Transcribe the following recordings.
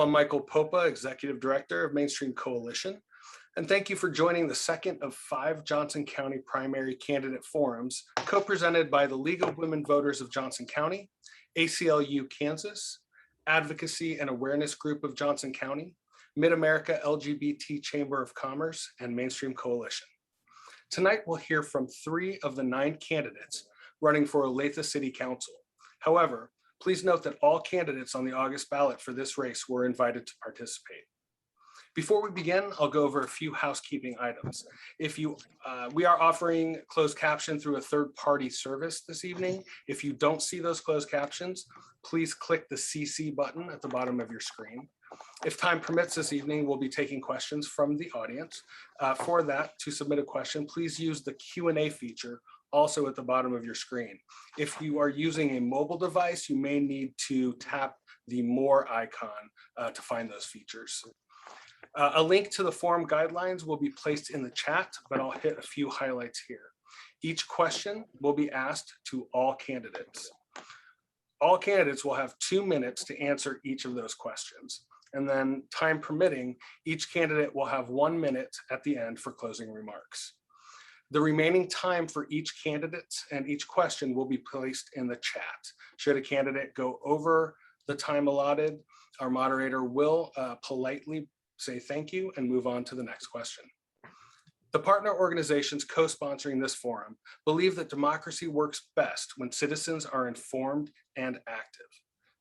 I'm Michael Popa, Executive Director of Mainstream Coalition, and thank you for joining the second of 5 Johnson County primary candidate forums co-presented by the League of Women Voters of Johnson County, ACLU Kansas, Advocacy and Awareness Group of Johnson County, Mid-America LGBT Chamber of Commerce, and Mainstream Coalition. Tonight, we'll hear from 3 of the 9 candidates running for Olathe City Council. However, please note that all candidates on the August ballot for this race were invited to participate. Before we begin, I'll go over a few housekeeping items. We are offering closed caption through a third-party service this evening. If you don't see those closed captions, please click the CC button at the bottom of your screen. If time permits this evening, we'll be taking questions from the audience. For that, to submit a question, please use the Q&A feature also at the bottom of your screen. If you are using a mobile device, you may need to tap the More icon to find those features. A link to the forum guidelines will be placed in the chat, but I'll hit a few highlights here. Each question will be asked to all candidates. All candidates will have 2 minutes to answer each of those questions. And then, time permitting, each candidate will have 1 minute at the end for closing remarks. The remaining time for each candidate and each question will be placed in the chat. Should a candidate go over the time allotted, our moderator will politely say thank you and move on to the next question. The partner organizations co-sponsoring this forum believe that democracy works best when citizens are informed and active.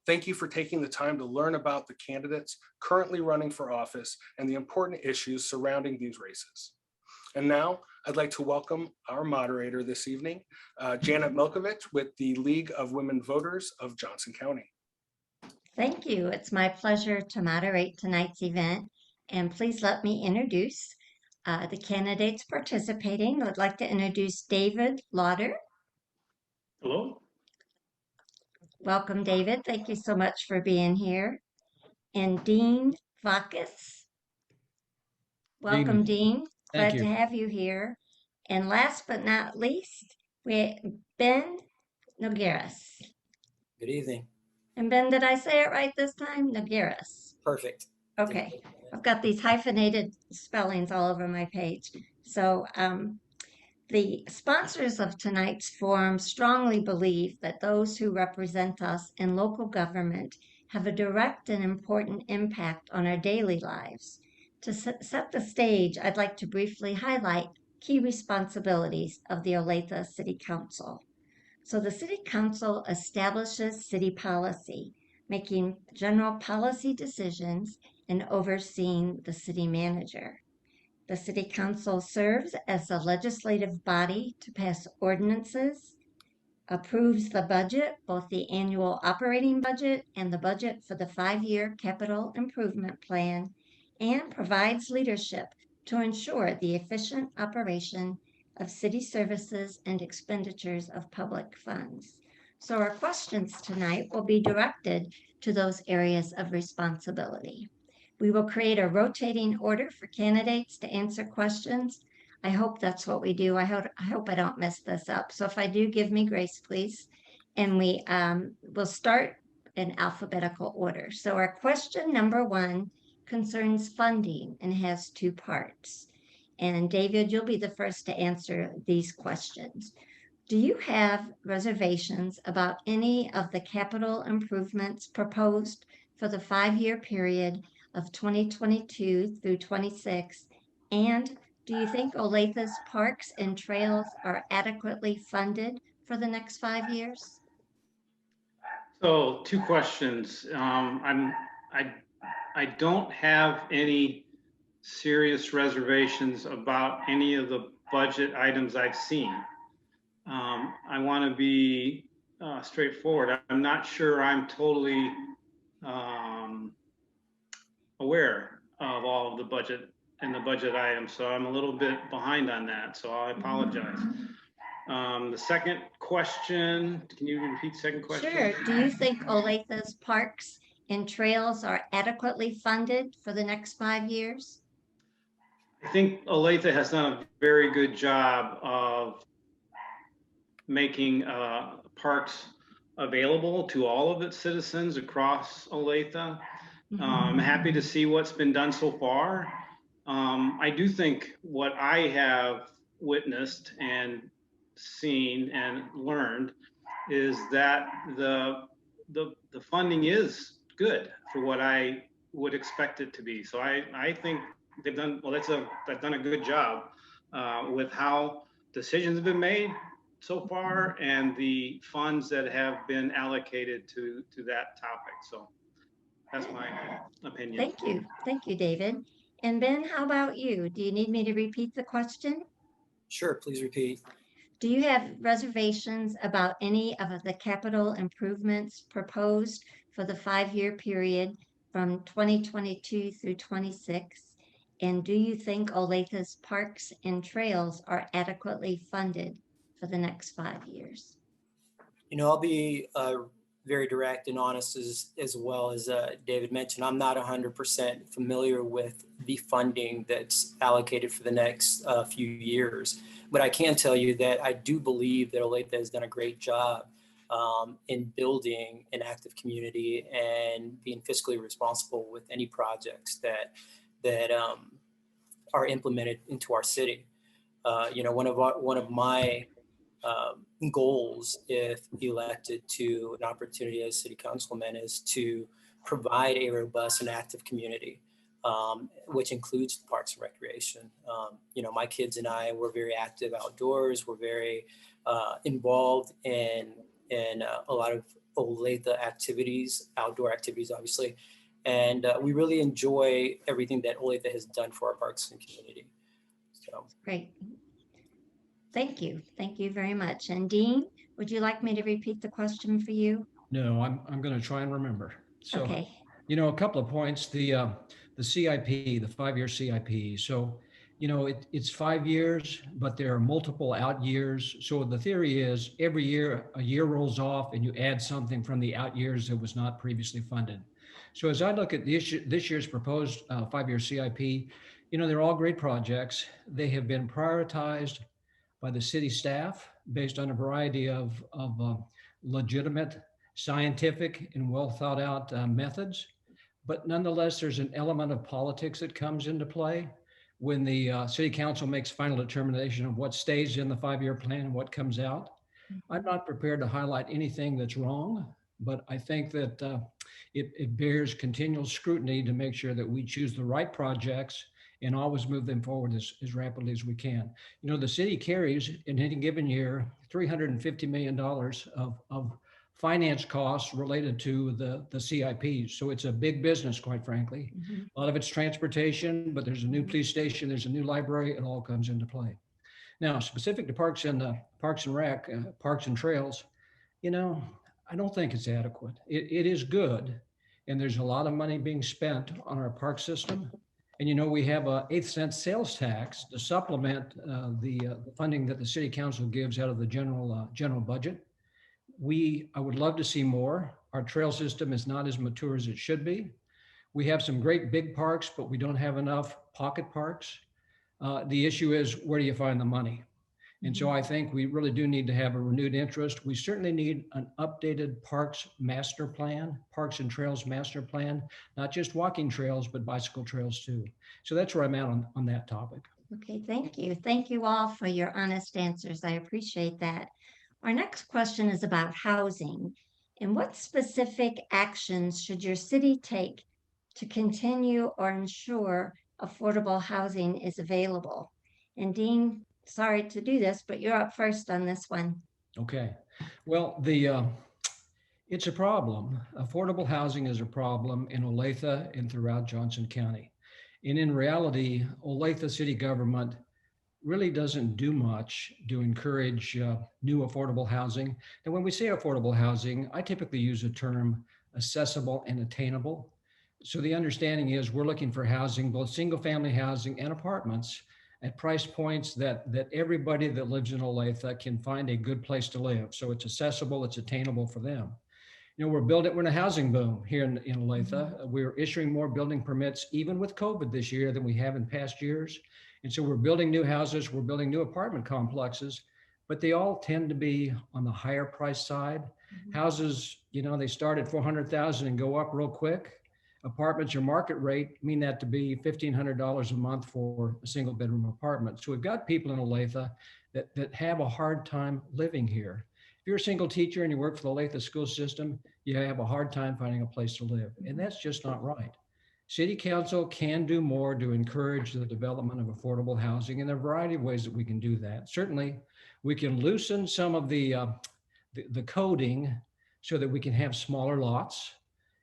Thank you for taking the time to learn about the candidates currently running for office and the important issues surrounding these races. And now I'd like to welcome our moderator this evening, Janet Milkovich with the League of Women Voters of Johnson County. Thank you. It's my pleasure to moderate tonight's event. And please let me introduce the candidates participating. I'd like to introduce David Lauder. Hello. Welcome, David. Thank you so much for being here. And Dean Vakis. Welcome, Dean. Glad to have you here. And last but not least, Ben Nogueras. Good evening. And Ben, did I say it right this time? Nogueras. Perfect. Okay. I've got these hyphenated spellings all over my page. So the sponsors of tonight's forum strongly believe that those who represent us in local government have a direct and important impact on our daily lives. To set the stage, I'd like to briefly highlight key responsibilities of the Olathe City Council. So the City Council establishes city policy, making general policy decisions and overseeing the city manager. The City Council serves as the legislative body to pass ordinances, approves the budget, both the annual operating budget and the budget for the 5-year capital improvement plan, and provides leadership to ensure the efficient operation of city services and expenditures of public funds. So our questions tonight will be directed to those areas of responsibility. We will create a rotating order for candidates to answer questions. I hope that's what we do. I hope I don't mess this up. So if I do, give me grace, please. And we will start in alphabetical order. So our question number 1 concerns funding and has 2 parts. And David, you'll be the first to answer these questions. Do you have reservations about any of the capital improvements proposed for the 5-year period of 2022 through 26? And do you think Olathe's parks and trails are adequately funded for the next 5 years? So 2 questions. I don't have any serious reservations about any of the budget items I've seen. I want to be straightforward. I'm not sure I'm totally aware of all of the budget and the budget items, so I'm a little bit behind on that, so I apologize. The second question, can you repeat the second question? Sure. Do you think Olathe's parks and trails are adequately funded for the next 5 years? I think Olathe has done a very good job of making parks available to all of its citizens across Olathe. I'm happy to see what's been done so far. I do think what I have witnessed and seen and learned is that the funding is good for what I would expect it to be. So I think they've done well. They've done a good job with how decisions have been made so far and the funds that have been allocated to that topic. So that's my opinion. Thank you, David. And Ben, how about you? Do you need me to repeat the question? Sure, please repeat. Do you have reservations about any of the capital improvements proposed for the 5-year period from 2022 through 26? And do you think Olathe's parks and trails are adequately funded for the next 5 years? I'll be very direct and honest as well as David mentioned. I'm not 100% familiar with the funding that's allocated for the next few years, but I can tell you that I do believe that Olathe has done a great job in building an active community and being fiscally responsible with any projects that are implemented into our city. One of my goals, if elected to an opportunity as city councilman, is to provide a robust and active community, which includes parks and recreation. My kids and I were very active outdoors. We're very involved in a lot of Olathe activities, outdoor activities, obviously. And we really enjoy everything that Olathe has done for our parks and community. So. Great. Thank you. Thank you very much. And Dean, would you like me to repeat the question for you? No, I'm going to try and remember. So, okay. A couple of points. The CIP, the 5-year CIP. So, it's 5 years, but there are multiple out years. So the theory is every year, a year rolls off and you add something from the out years that was not previously funded. So as I look at this year's proposed 5-year CIP, they're all great projects. They have been prioritized by the city staff based on a variety of legitimate, scientific, and well thought out methods. But nonetheless, there's an element of politics that comes into play when the city council makes final determination of what stays in the 5-year plan and what comes out. I'm not prepared to highlight anything that's wrong, but I think that it bears continual scrutiny to make sure that we choose the right projects and always move them forward as rapidly as we can. The city carries in any given year $350 million of finance costs related to the CIPs. So it's a big business, quite frankly. Mm-hmm. A lot of it's transportation, but there's a new police station, there's a new library, it all comes into play. Now, specific to parks and rec, parks and trails, I don't think it's adequate. It is good, and there's a lot of money being spent on our park system. And we have a 8-cent sales tax to supplement the funding that the city council gives out of the general budget. I would love to see more. Our trail system is not as mature as it should be. We have some great big parks, but we don't have enough pocket parks. The issue is, where do you find the money? And so I think we really do need to have a renewed interest. We certainly need an updated parks master plan, parks and trails master plan, not just walking trails, but bicycle trails too. So that's where I'm at on that topic. Okay, thank you. Thank you all for your honest answers. I appreciate that. Our next question is about housing. And what specific actions should your city take to continue or ensure affordable housing is available? And Dean, sorry to do this, but you're up first on this one. Okay. Well, it's a problem. Affordable housing is a problem in Olathe and throughout Johnson County. And in reality, Olathe city government really doesn't do much to encourage new affordable housing. And when we say affordable housing, I typically use the term accessible and attainable. So the understanding is we're looking for housing, both single family housing and apartments, at price points that everybody that lives in Olathe can find a good place to live. So it's accessible, it's attainable for them. We're in a housing boom here in Olathe. We're issuing more building permits, even with COVID this year, than we have in past years. And so we're building new houses, we're building new apartment complexes, but they all tend to be on the higher price side. Houses, they start at $400,000 and go up real quick. Apartments are market rate, mean that to be $1,500 a month for a single bedroom apartment. So we've got people in Olathe that have a hard time living here. If you're a single teacher and you work for the Olathe school system, you have a hard time finding a place to live. And that's just not right. City Council can do more to encourage the development of affordable housing, and there are a variety of ways that we can do that. Certainly, we can loosen some of the coding so that we can have smaller lots.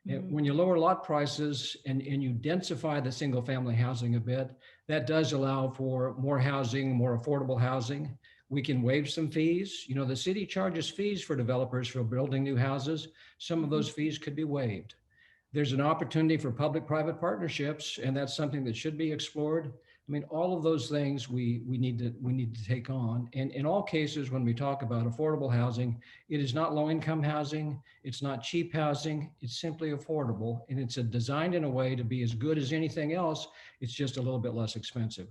And when you lower lot prices and you densify the single family housing a bit, that does allow for more housing, more affordable housing. We can waive some fees. You know, the city charges fees for developers for building new houses. Some of those fees could be waived. There's an opportunity for public-private partnerships, and that's something that should be explored. I mean, all of those things we need to take on. And in all cases, when we talk about affordable housing, it is not low-income housing, it's not cheap housing, it's simply affordable, and it's designed in a way to be as good as anything else. It's just a little bit less expensive.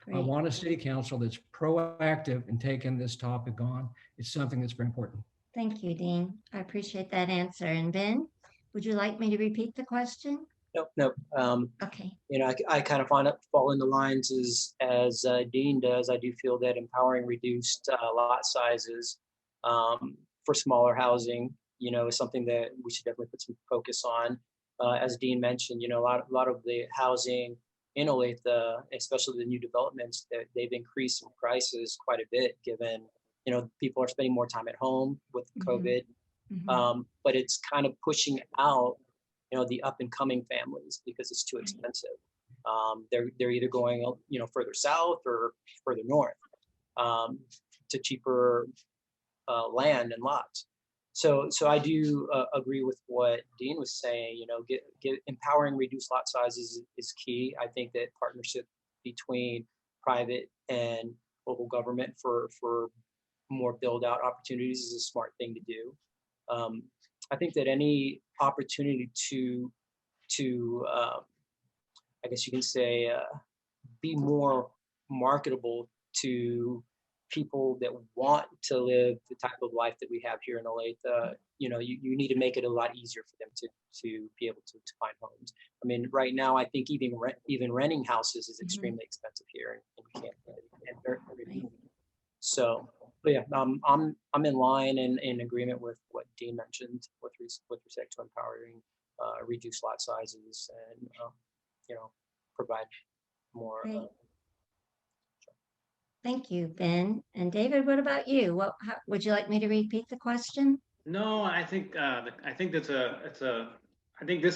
I Great. want a city council that's proactive in taking this topic on. It's something that's very important. Thank you, Dean. I appreciate that answer. And Ben, would you like me to repeat the question? Nope. Okay. You know, I kind of fall in the lines as Dean does. I do feel that empowering reduced lot sizes for smaller housing, you know, is something that we should definitely put some focus on. As Dean mentioned, you know, a lot of the housing in Olathe, especially the new developments, that they've increased in prices quite a bit, given, you know, people are spending more time at home with COVID. But it's kind of pushing out, you know, the up and coming families because it's too expensive. They're either going, you know, further south or further north to cheaper land and lots. So I do agree with what Dean was saying. You know, get empowering reduced lot sizes is key. I think that partnership between private and local government for more build out opportunities is a smart thing to do. I think that any opportunity to I guess you can say, be more marketable to people that want to live the type of life that we have here in Olathe, you know, you need to make it a lot easier for them to be able to find homes. I mean, right now, I think even renting houses is extremely expensive here, and we can't. So, but yeah, I'm in line and in agreement with what Dean mentioned with respect to empowering reduced lot sizes and you know, provide more. Great. Thank you, Ben. And David, what about you? Would you like me to repeat the question? No, I think this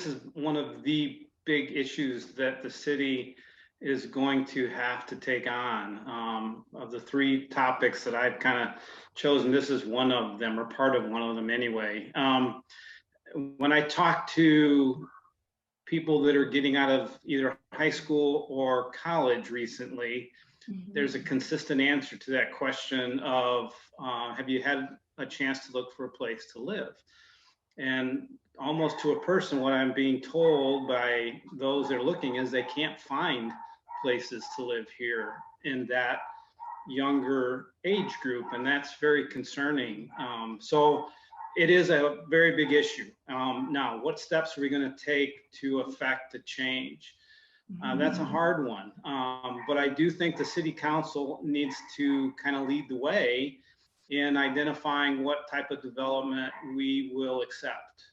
is one of the big issues that the city is going to have to take on. Of the three topics that I've kind of chosen, this is one of them, or part of one of them anyway. When I talk to people that are getting out of either high school or college recently, there's a consistent answer to that question of, have you had a chance to look for a place to live? And almost to a person, what I'm being told by those that are looking is they can't find places to live here in that younger age group, and that's very concerning. So it is a very big issue. Now, what steps are we going to take to affect the change? That's a hard one, but I do think the city council needs to kind of lead the way in identifying what type of development we will accept.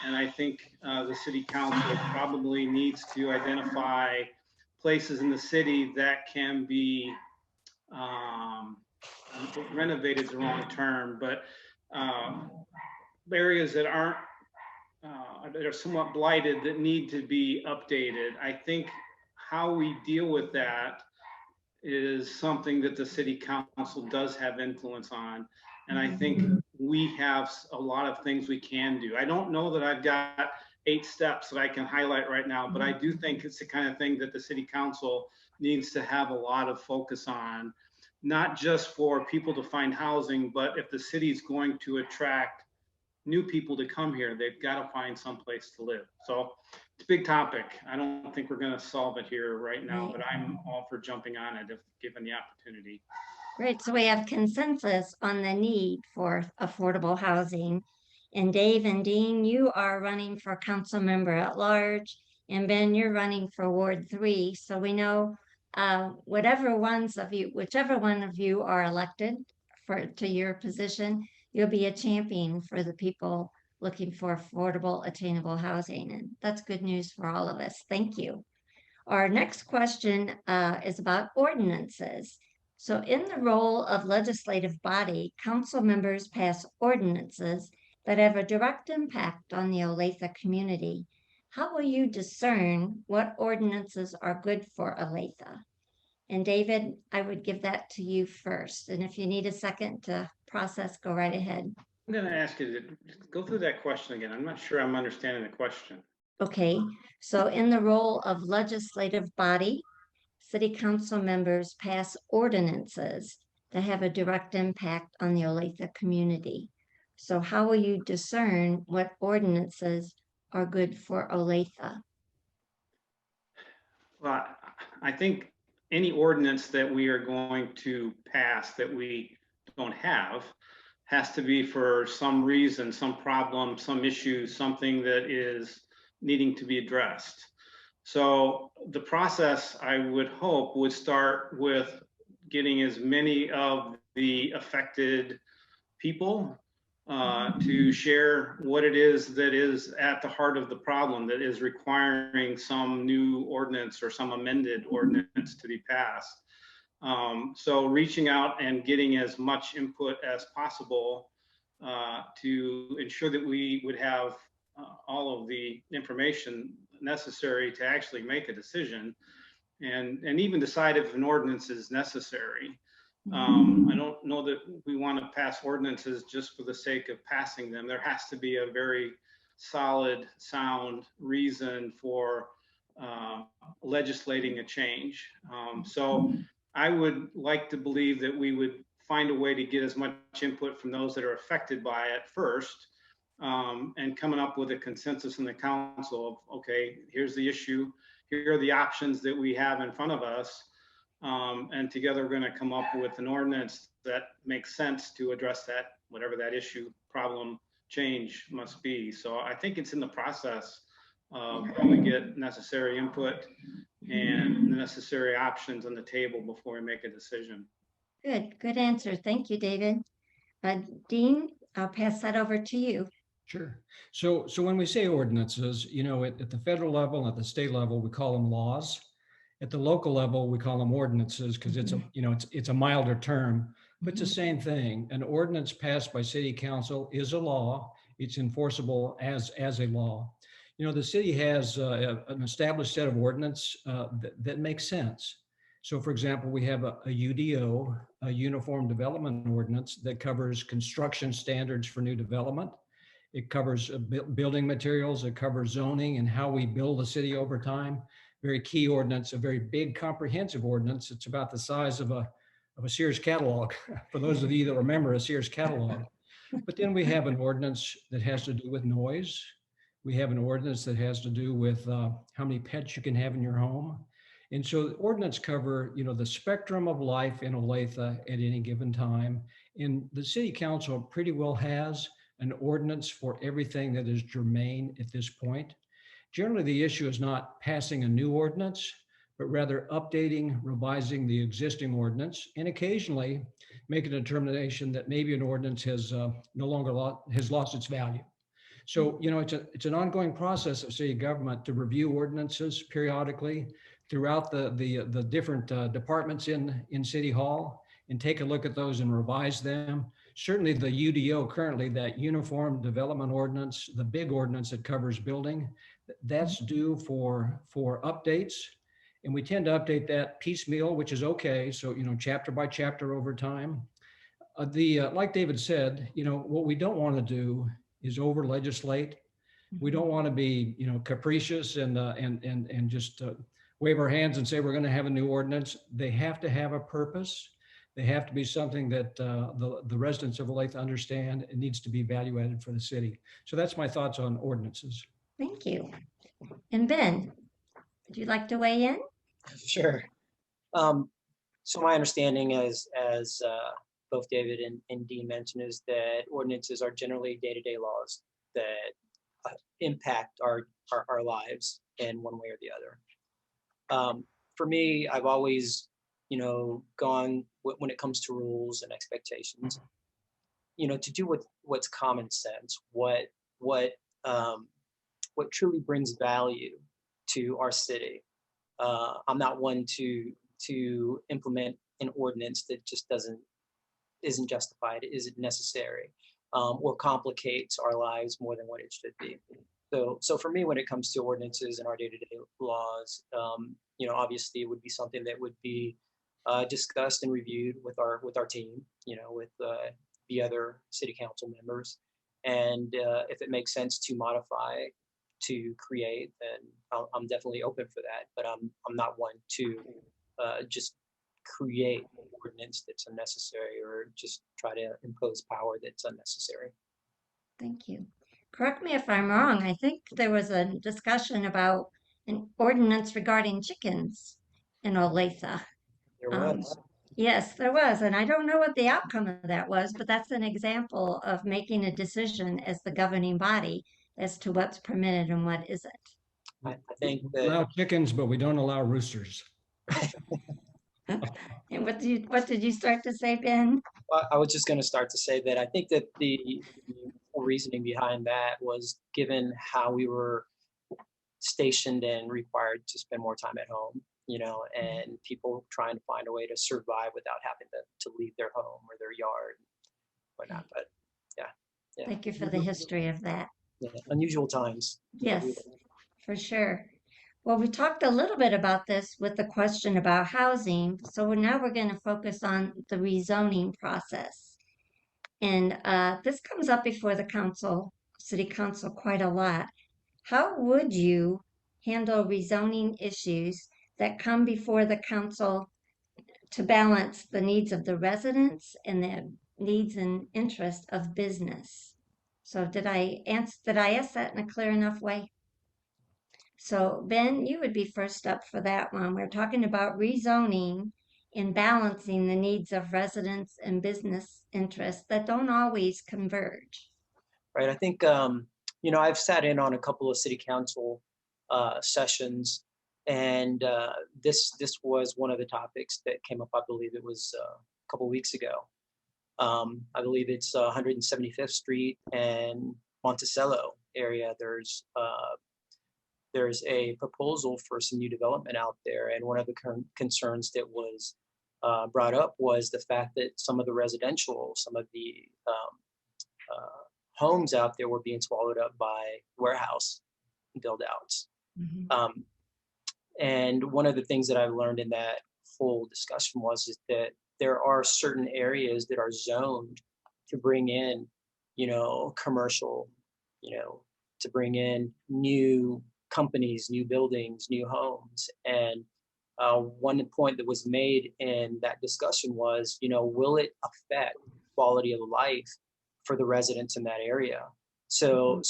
And I think the city council probably needs to identify places in the city that can be renovated is the wrong term, but areas that aren't that are somewhat blighted that need to be updated. I think how we deal with that is something that the city council does have influence on. And I think we have a lot of things we can do. I don't know that I've got 8 steps that I can highlight right now, but I do think it's the kind of thing that the city council needs to have a lot of focus on, not just for people to find housing, but if the city's going to attract new people to come here, they've got to find some place to live. So it's a big topic. I don't think we're going to solve it here right now, but I'm all for jumping on it if given the opportunity. Great. So we have consensus on the need for affordable housing. And Dave and Dean, you are running for council member at large. And Ben, you're running for Ward 3, so we know whichever one of you are elected to your position, you'll be a champion for the people looking for affordable, attainable housing. And that's good news for all of us. Thank you. Our next question is about ordinances. So in the role of legislative body, council members pass ordinances that have a direct impact on the Olathe community. How will you discern what ordinances are good for Olathe? And David, I would give that to you first. And if you need a second to process, go right ahead. I'm going to ask you to go through that question again. I'm not sure I'm understanding the question. Okay, so in the role of legislative body, city council members pass ordinances that have a direct impact on the Olathe community. So how will you discern what ordinances are good for Olathe? Well, I think any ordinance that we are going to pass that we don't have has to be for some reason, some problem, some issue, something that is needing to be addressed. So the process, I would hope, would start with getting as many of the affected people to share what it is that is at the heart of the problem that is requiring some new ordinance or some amended ordinance to be passed. So reaching out and getting as much input as possible to ensure that we would have all of the information necessary to actually make a decision and even decide if an ordinance is necessary. I don't know that we want to pass ordinances just for the sake of passing them. There has to be a very solid, sound reason for legislating a change. So I would like to believe that we would find a way to get as much input from those that are affected by it first, and coming up with a consensus in the council of, okay, here's the issue, here are the options that we have in front of us, and together we're going to come up with an ordinance that makes sense to address that, whatever that issue, problem, change must be. So I think it's in the process we get necessary input and the necessary options on the table before we make a decision. Good answer. Thank you, David. Dean, I'll pass that over to you. Sure. So when we say ordinances, at the federal level and at the state level, we call them laws. At the local level, we call them ordinances because it's a milder term, but it's the same thing. An ordinance passed by city council is a law. It's enforceable as a law. The city has an established set of ordinance that makes sense. So for example, we have a UDO, a Uniform Development Ordinance, that covers construction standards for new development. It covers building materials, it covers zoning and how we build a city over time. Very key ordinance, a very big comprehensive ordinance. It's about the size of a Sears catalog, for those of you that remember a Sears catalog. But then we have an ordinance that has to do with noise. We have an ordinance that has to do with how many pets you can have in your home. And so the ordinance cover, the spectrum of life in Olathe at any given time. And the city council pretty well has an ordinance for everything that is germane at this point. Generally, the issue is not passing a new ordinance, but rather updating, revising the existing ordinance, and occasionally make a determination that maybe an ordinance has has lost its value. So, it's an ongoing process of city government to review ordinances periodically throughout the different departments in City Hall and take a look at those and revise them. Certainly the UDO currently, that Uniform Development Ordinance, the big ordinance that covers building, that's due for updates. And we tend to update that piecemeal, which is okay. So, chapter by chapter over time. Like David said, what we don't want to do is over legislate. We don't want to be, capricious and just wave our hands and say we're going to have a new ordinance. They have to have a purpose. They have to be something that the residents of Olathe understand. It needs to be value added for the city. So that's my thoughts on ordinances. Thank you. And Ben, would you like to weigh in? Sure. So my understanding, as both David and Dean mentioned, is that ordinances are generally day-to-day laws that impact our lives. in one way or the other. For me, I've always, gone when it comes to rules and expectations, to do what's common sense, what truly brings value to our city. I'm not one to implement an ordinance that just isn't justified, isn't necessary, or complicates our lives more than what it should be. So for me, when it comes to ordinances and our day-to-day laws, obviously it would be something that would be discussed and reviewed with our team, with the other city council members. And if it makes sense to modify, to create, then I'm definitely open for that. But I'm not one to just create an ordinance that's unnecessary or just try to impose power that's unnecessary. Thank you. Correct me if I'm wrong. I think there was a discussion about an ordinance regarding chickens in Olathe. There Um, was. yes, there was. And I don't know what the outcome of that was, but that's an example of making a decision as the governing body as to what's permitted and what isn't. I think We that allow chickens, but we don't allow roosters. And what did you start to say, Ben? I was just going to start to say that I think that the reasoning behind that was given how we were stationed and required to spend more time at home, and people trying to find a way to survive without having to leave their home or their yard, whatnot. But yeah, Thank you for the history of that. unusual times. Yes, for sure. Well, we talked a little bit about this with the question about housing. So now we're going to focus on the rezoning process. And this comes up before the city council quite a lot. How would you handle rezoning issues that come before the council to balance the needs of the residents and the needs and interests of business? So did I ask that in a clear enough way? So Ben, you would be first up for that one. We're talking about rezoning and balancing the needs of residents and business interests that don't always converge. Right. I think, I've sat in on a couple of city council sessions, and this was one of the topics that came up. I believe it was a couple of weeks ago. I believe it's 175th Street and Monticello area. There's a proposal for some new development out there, and one of the concerns that was brought up was the fact that some of the homes out there were being swallowed up by warehouse build outs. Mm-hmm. And one of the things that I learned in that full discussion is that there are certain areas that are zoned to bring in, commercial, to bring in new companies, new buildings, new homes. And one point that was made in that discussion was, will it affect quality of life for the residents in that area? So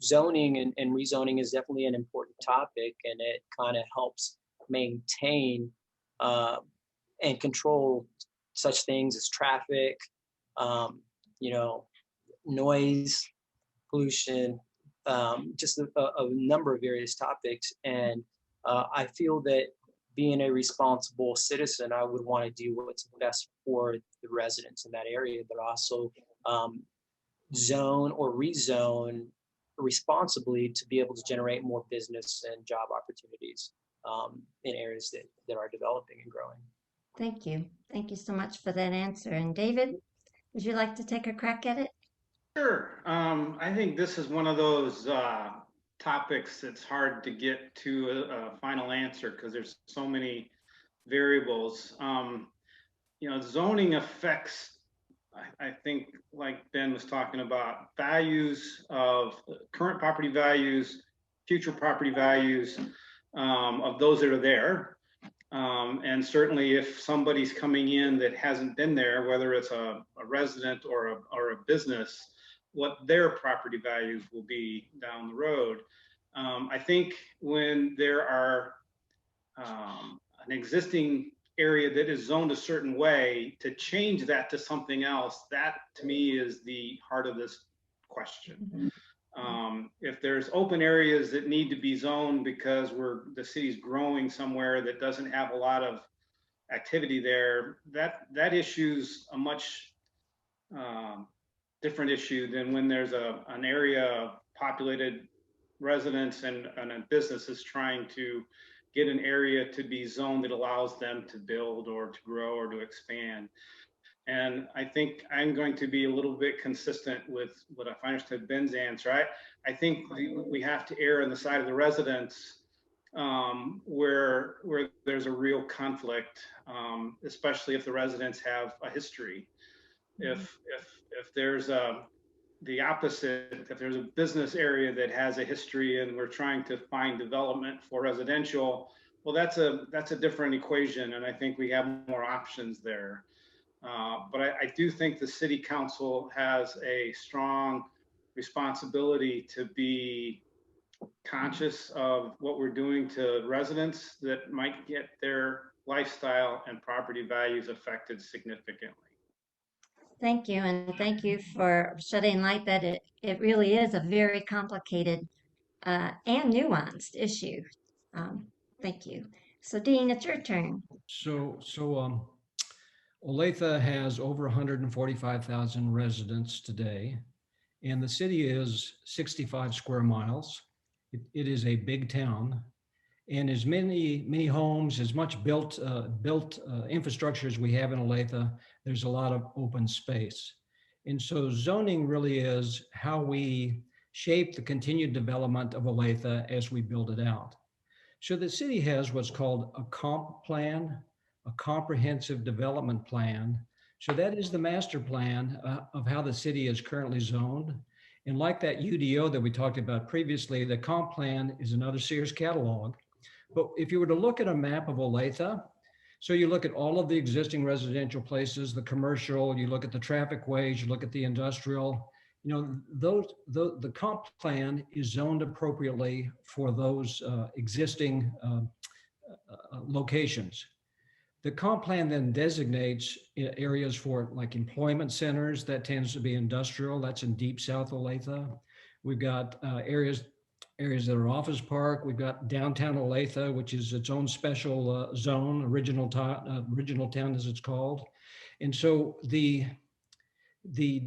zoning and rezoning is definitely an important topic, and it kind of helps maintain and control such things as traffic, noise, pollution, just a number of various topics. And I feel that being a responsible citizen, I would want to do what's best for the residents in that area, but also zone or rezone responsibly to be able to generate more business and job opportunities in areas that are developing and growing. Thank you. Thank you so much for that answer. And David, would you like to take a crack at it? Sure. I think this is one of those topics that's hard to get to a final answer because there's so many variables. Zoning affects, I think, like Ben was talking about, values of current property values, future property values of those that are there. And certainly if somebody's coming in that hasn't been there, whether it's a resident or a business, what their property values will be down the road. I think when there are an existing area that is zoned a certain way, to change that to something else, that to me is the heart of this question. If if there's open areas that need to be zoned because the city's growing somewhere that doesn't have a lot of activity there, that issue's a much different issue than when there's an area of populated residents and a business is trying to get an area to be zoned that allows them to build or to grow or to expand. And I think I'm going to be a little bit consistent with what I understood Ben's answer. I think we have to err on the side of the residents where there's a real conflict, especially if the residents have a history. If there's the opposite, if there's a business area that has a history and we're trying to find development for residential, well, that's a different equation, and I think we have more options there. But I do think the city council has a strong responsibility to be conscious of what we're doing to residents that might get their lifestyle and property values affected significantly. Thank you, and thank you for shedding light that it really is a very complicated and nuanced issue. Thank you. So Dean, it's your turn. So Olathe has over 145,000 residents today, and the city is 65 square miles. It is a big town, and as many homes, as much built infrastructure as we have in Olathe, there's a lot of open space. And so zoning really is how we shape the continued development of Olathe as we build it out. So the city has what's called a comp plan, a comprehensive development plan. So that is the master plan of how the city is currently zoned. And like that UDO that we talked about previously, the comp plan is another Sears catalog. But if you were to look at a map of Olathe, so you look at all of the existing residential places, the commercial, you look at the traffic ways, you look at the industrial, the comp plan is zoned appropriately for those existing locations. The comp plan then designates areas for like employment centers. That tends to be industrial. That's in deep South Olathe. We've got areas that are office park. We've got downtown Olathe, which is its own special zone, original town as it's called. And so the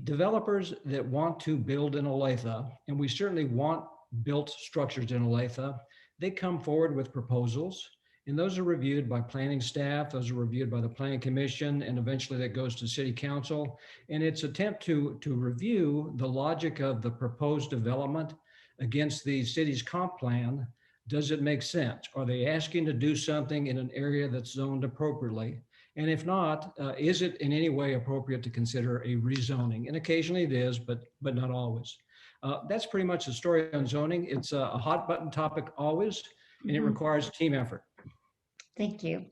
developers that want to build in Olathe, and we certainly want built structures in Olathe, they come forward with proposals, and those are reviewed by planning staff, those are reviewed by the planning commission, and eventually that goes to city council. And it's attempt to review the logic of the proposed development against the city's comp plan. Does it make sense? Are they asking to do something in an area that's zoned appropriately? And if not, is it in any way appropriate to consider a rezoning? And occasionally it is, but not always. That's pretty much the story on zoning. It's a hot button topic always, and it requires team effort. Thank you.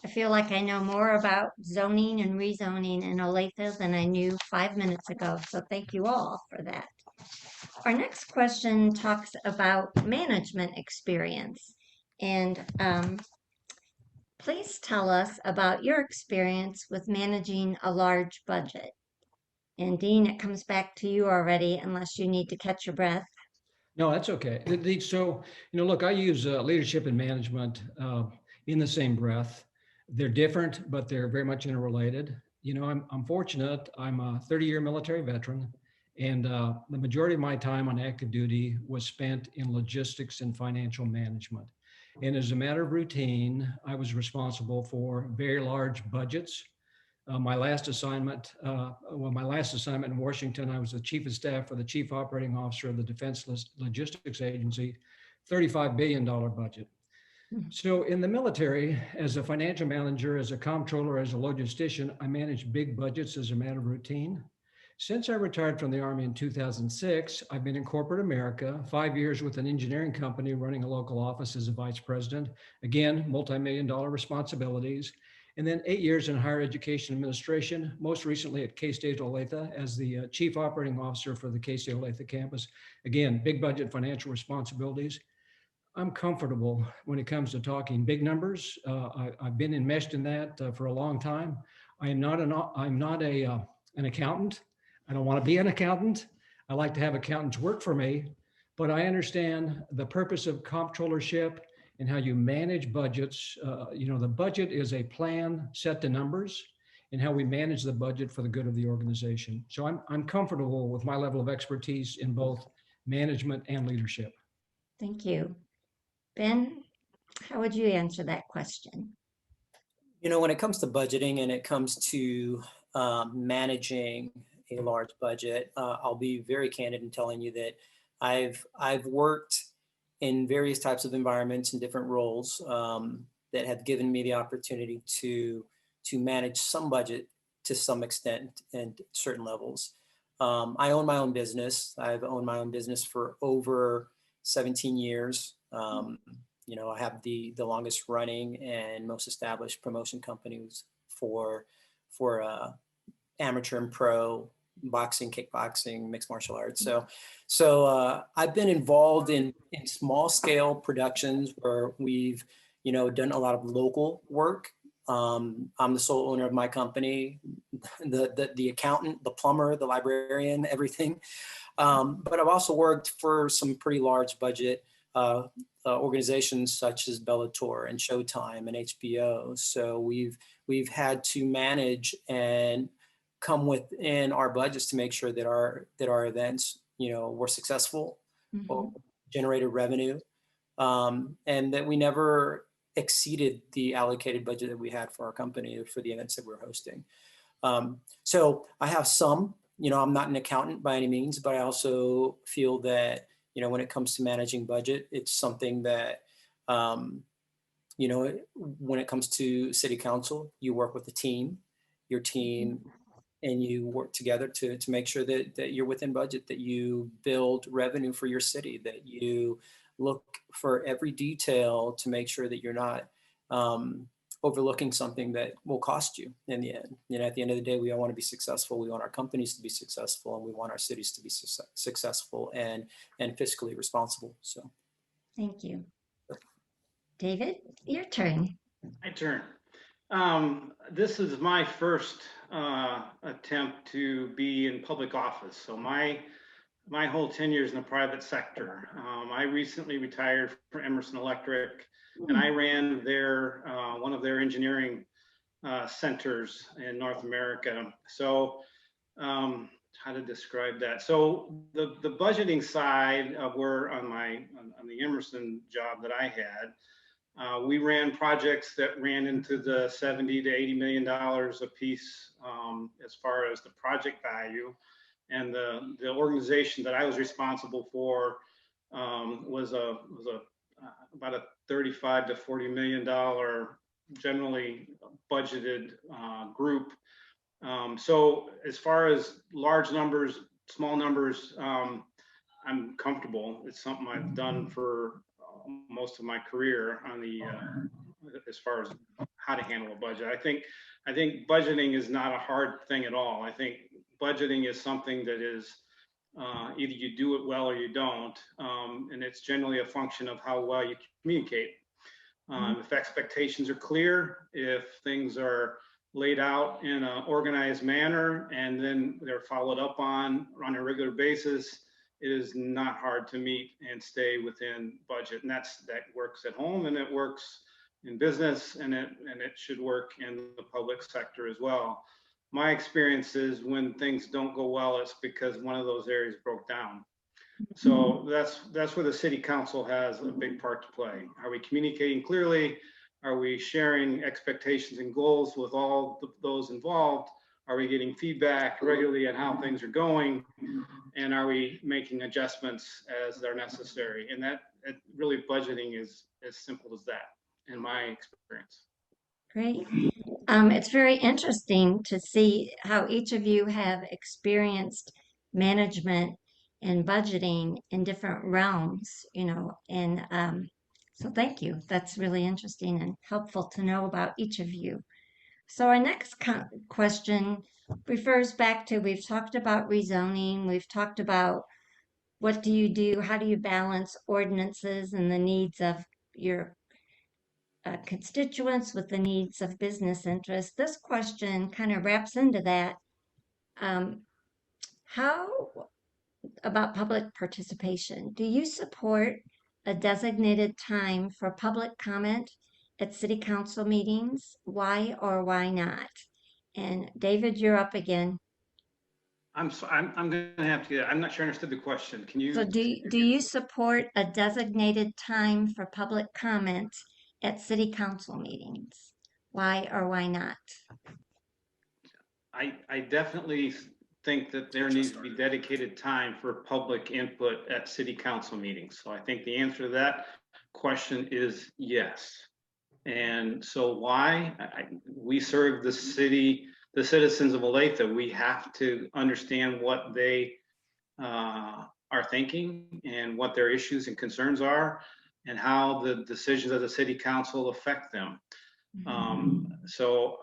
I feel like I know more about zoning and rezoning in Olathe than I knew 5 minutes ago. So thank you all for that. Our next question talks about management experience. And please tell us about your experience with managing a large budget. And Dean, it comes back to you already, unless you need to catch your breath. No, that's okay. So, look, I use leadership and management in the same breath. They're different, but they're very much interrelated. I'm fortunate. I'm a 30-year military veteran, and the majority of my time on active duty was spent in logistics and financial management. And as a matter of routine, I was responsible for very large budgets. My last assignment in Washington, I was the chief of staff for the chief operating officer of the Defense Logistics Agency, $35 billion budget. So in the military, as a financial manager, as a comptroller, as a logistician, I managed big budgets as a matter of routine. Since I retired from the Army in 2006, I've been in corporate America, 5 years with an engineering company running a local office as a vice president, again, multi-million-dollar responsibilities, and then 8 years in higher education administration, most recently at K-State Olathe as the chief operating officer for the K-State Olathe campus. Again, big budget financial responsibilities. I'm comfortable when it comes to talking big numbers. I've been enmeshed in that for a long time. I'm not an accountant. I don't want to be an accountant. I like to have accountants work for me, but I understand the purpose of comptrollership and how you manage budgets. The budget is a plan set to numbers and how we manage the budget for the good of the organization. So I'm comfortable with my level of expertise in both management and leadership. Thank you. Ben, how would you answer that question? When it comes to budgeting and it comes to managing a large budget, I'll be very candid in telling you that I've worked in various types of environments and different roles that have given me the opportunity to manage some budget to some extent and certain levels. I own my own business. I've owned my own business for over 17 years. I have the longest running and most established promotion companies for amateur and pro boxing, kickboxing, mixed martial arts. So I've been involved in small scale productions where we've done a lot of local work. I'm the sole owner of my company, the accountant, the plumber, the librarian, everything. But I've also worked for some pretty large budget organizations such as Bellator and Showtime and HBO. So we've had to manage and come within our budgets to make sure that our events, were successful, or generated revenue, and that we never exceeded the allocated budget that we had for our company for the events that we're hosting. So I have some, I'm not an accountant by any means, but I also feel that, when it comes to managing budget, it's something that, when it comes to city council, you work with the team, your team, and you work together to make sure that you're within budget, that you build revenue for your city, that you look for every detail to make sure that you're not overlooking something that will cost you in the end. At the end of the day, we all want to be successful. We want our companies to be successful, and we want our cities to be successful and fiscally responsible. So, thank you. David, your turn. My turn. This is my first attempt to be in public office. So my whole 10 years in the private sector. I recently retired from Emerson Electric, and I ran one of their engineering centers in North America. So how to describe that? So the budgeting side of where on the Emerson job that I had, we ran projects that ran into the $70 to $80 million a piece as far as the project value. And the organization that I was responsible for was about a $35 to $40 million generally budgeted group. So as far as large numbers, small numbers, I'm comfortable. It's something I've done for most of my career on the as far as how to handle a budget. I think budgeting is not a hard thing at all. I think budgeting is something that is either you do it well or you don't, and it's generally a function of how well you communicate. If expectations are clear, if things are laid out in an organized manner, and then they're followed up on a regular basis, it is not hard to meet and stay within budget. And that works at home, and it works in business, and it should work in the public sector as well. My experience is when things don't go well, it's because one of those areas broke down. So that's where the city council has a big part to play. Are we communicating clearly? Are we sharing expectations and goals with all those involved? Are we getting feedback regularly on how things are going? And are we making adjustments as they're necessary? And that really budgeting is as simple as that in my experience. Great. It's very interesting to see how each of you have experienced management and budgeting in different realms, and so thank you. That's really interesting and helpful to know about each of you. So our next question refers back to, we've talked about rezoning, we've talked about what do you do, how do you balance ordinances and the needs of your constituents with the needs of business interests. This question kind of wraps into that. How about public participation. Do you support a designated time for public comment at city council meetings? Why or why not? And David, you're up again. I'm gonna have to, I'm not sure I understood the question. Can So you? do you support a designated time for public comment at city council meetings? Why or why not? I definitely think that there needs to be dedicated time for public input at city council meetings. So I think the answer to that question is yes. And so why? We serve the city, the citizens of Olathe. We have to understand what they are thinking and what their issues and concerns are and how the decisions of the city council affect them. So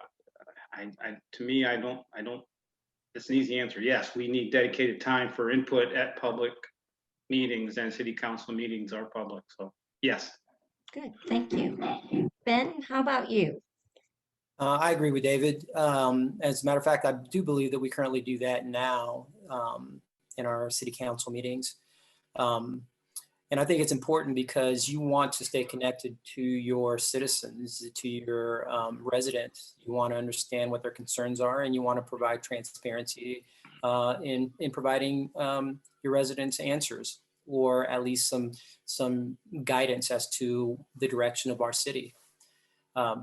to me, I don't, it's an easy answer. Yes, we need dedicated time for input at public meetings, and city council meetings are public. So yes. Good, thank you. Ben, how about you? I agree with David. As a matter of fact, I do believe that we currently do that now in our city council meetings. And I think it's important because you want to stay connected to your citizens, to your residents. You want to understand what their concerns are, and you want to provide transparency in providing your residents answers, or at least some guidance as to the direction of our city.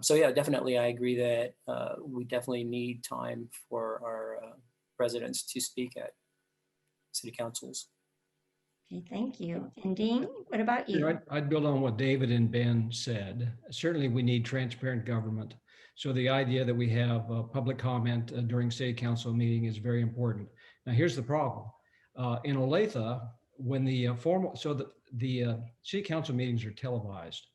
So yeah, definitely, I agree that we definitely need time for our residents to speak at city councils. Okay, thank you. And Dean, what about you? I'd build on what David and Ben said. Certainly, we need transparent government. So the idea that we have public comment during city council meeting is very important. Now, here's the problem. In Olathe, when the the city council meetings are televised,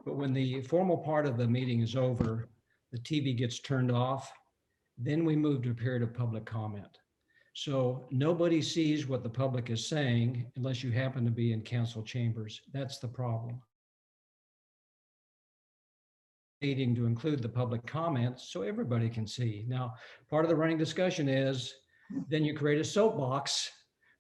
but when the formal part of the meeting is over, the TV gets turned off, then we move to a period of public comment. So nobody sees what the public is saying unless you happen to be in council chambers. That's the problem. Needing to include the public comments so everybody can see. Now, part of the running discussion is then you create a soapbox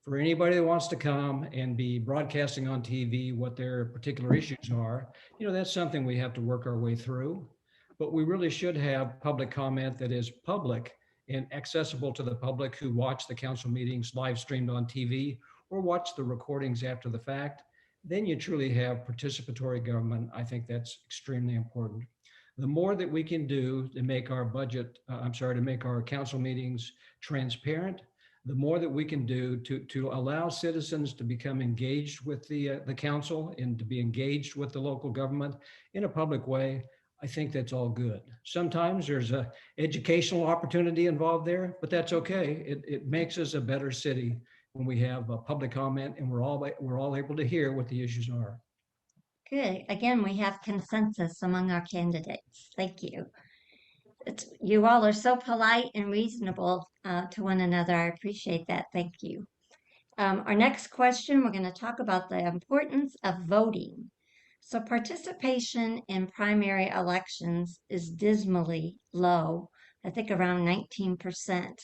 for anybody that wants to come and be broadcasting on TV what their particular issues are. You know, that's something we have to work our way through, but we really should have public comment that is public and accessible to the public who watch the council meetings live streamed on TV or watch the recordings after the fact. Then you truly have participatory government. I think that's extremely important. The more that we can do to make our to make our council meetings transparent, the more that we can do to allow citizens to become engaged with the council and to be engaged with the local government in a public way, I think that's all good. Sometimes there's a educational opportunity involved there, but that's okay. It makes us a better city when we have a public comment and we're all able to hear what the issues are. Good. Again, we have consensus among our candidates. Thank you. You all are so polite and reasonable to one another. I appreciate that. Thank you. Our next question, we're going to talk about the importance of voting. So participation in primary elections is dismally low, I think around 19%.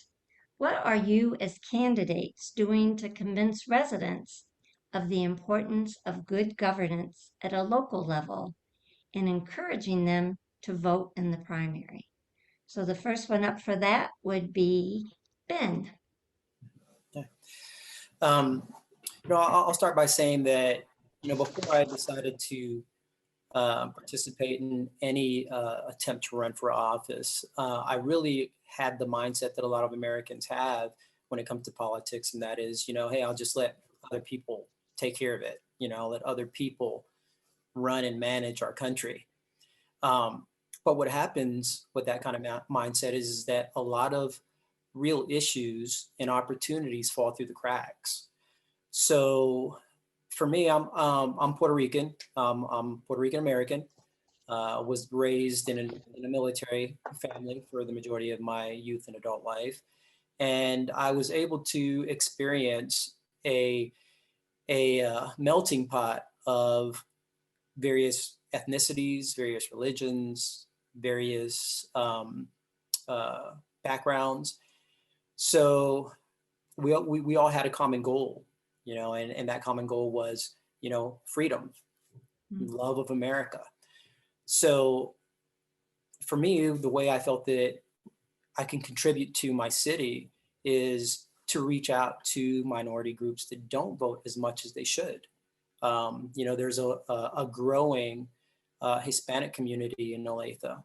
What are you as candidates doing to convince residents of the importance of good governance at a local level and encouraging them to vote in the primary? So the first one up for that would be Ben. Okay. I'll start by saying that, before I decided to participate in any attempt to run for office, I really had the mindset that a lot of Americans have when it comes to politics, and that is, hey, I'll just let other people take care of it. Let other people run and manage our country. But what happens with that kind of mindset is that a lot of real issues and opportunities fall through the cracks. So for me, I'm Puerto Rican. I'm Puerto Rican American. Was raised in a military family for the majority of my youth and adult life, and I was able to experience a melting pot of various ethnicities, various religions, various backgrounds. So we all had a common goal, and that common goal was, freedom, love of America. So for me, the way I felt that I can contribute to my city is to reach out to minority groups that don't vote as much as they should. There's a growing Hispanic community in Olathe.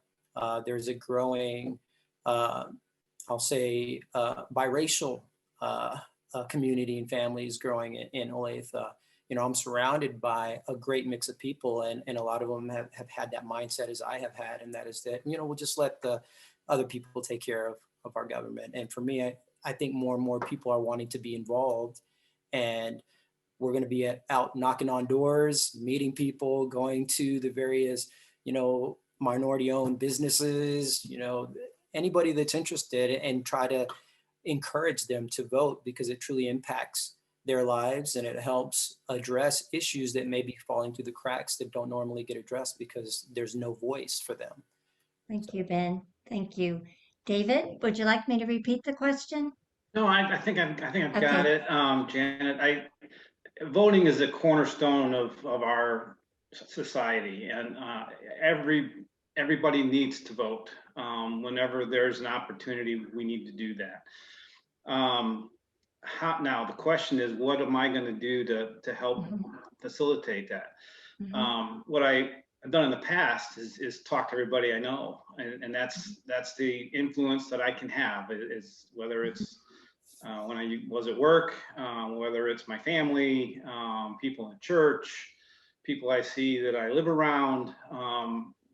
There's a growing, I'll say, biracial community and families growing in Olathe. I'm surrounded by a great mix of people, and a lot of them have had that mindset as I have had, and that is that, we'll just let the other people take care of our government. And for me, I think more and more people are wanting to be involved, and we're going to be out knocking on doors, meeting people, going to the various, minority-owned businesses, anybody that's interested, and try to encourage them to vote, because it truly impacts their lives, and it helps address issues that may be falling through the cracks that don't normally get addressed because there's no voice for them. Thank you, Ben. Thank you. David, would you like me to repeat the question? No, I think I've got Okay. it, Janet. Voting is a cornerstone of our society, and everybody needs to vote. Whenever there's an opportunity, we need to do that. Now the question is, what am I going to do to help facilitate that? What I've done in the past is talk to everybody I know, and that's the influence that I can have, is whether it's when I was at work, whether it's my family, people in church, people I see that I live around.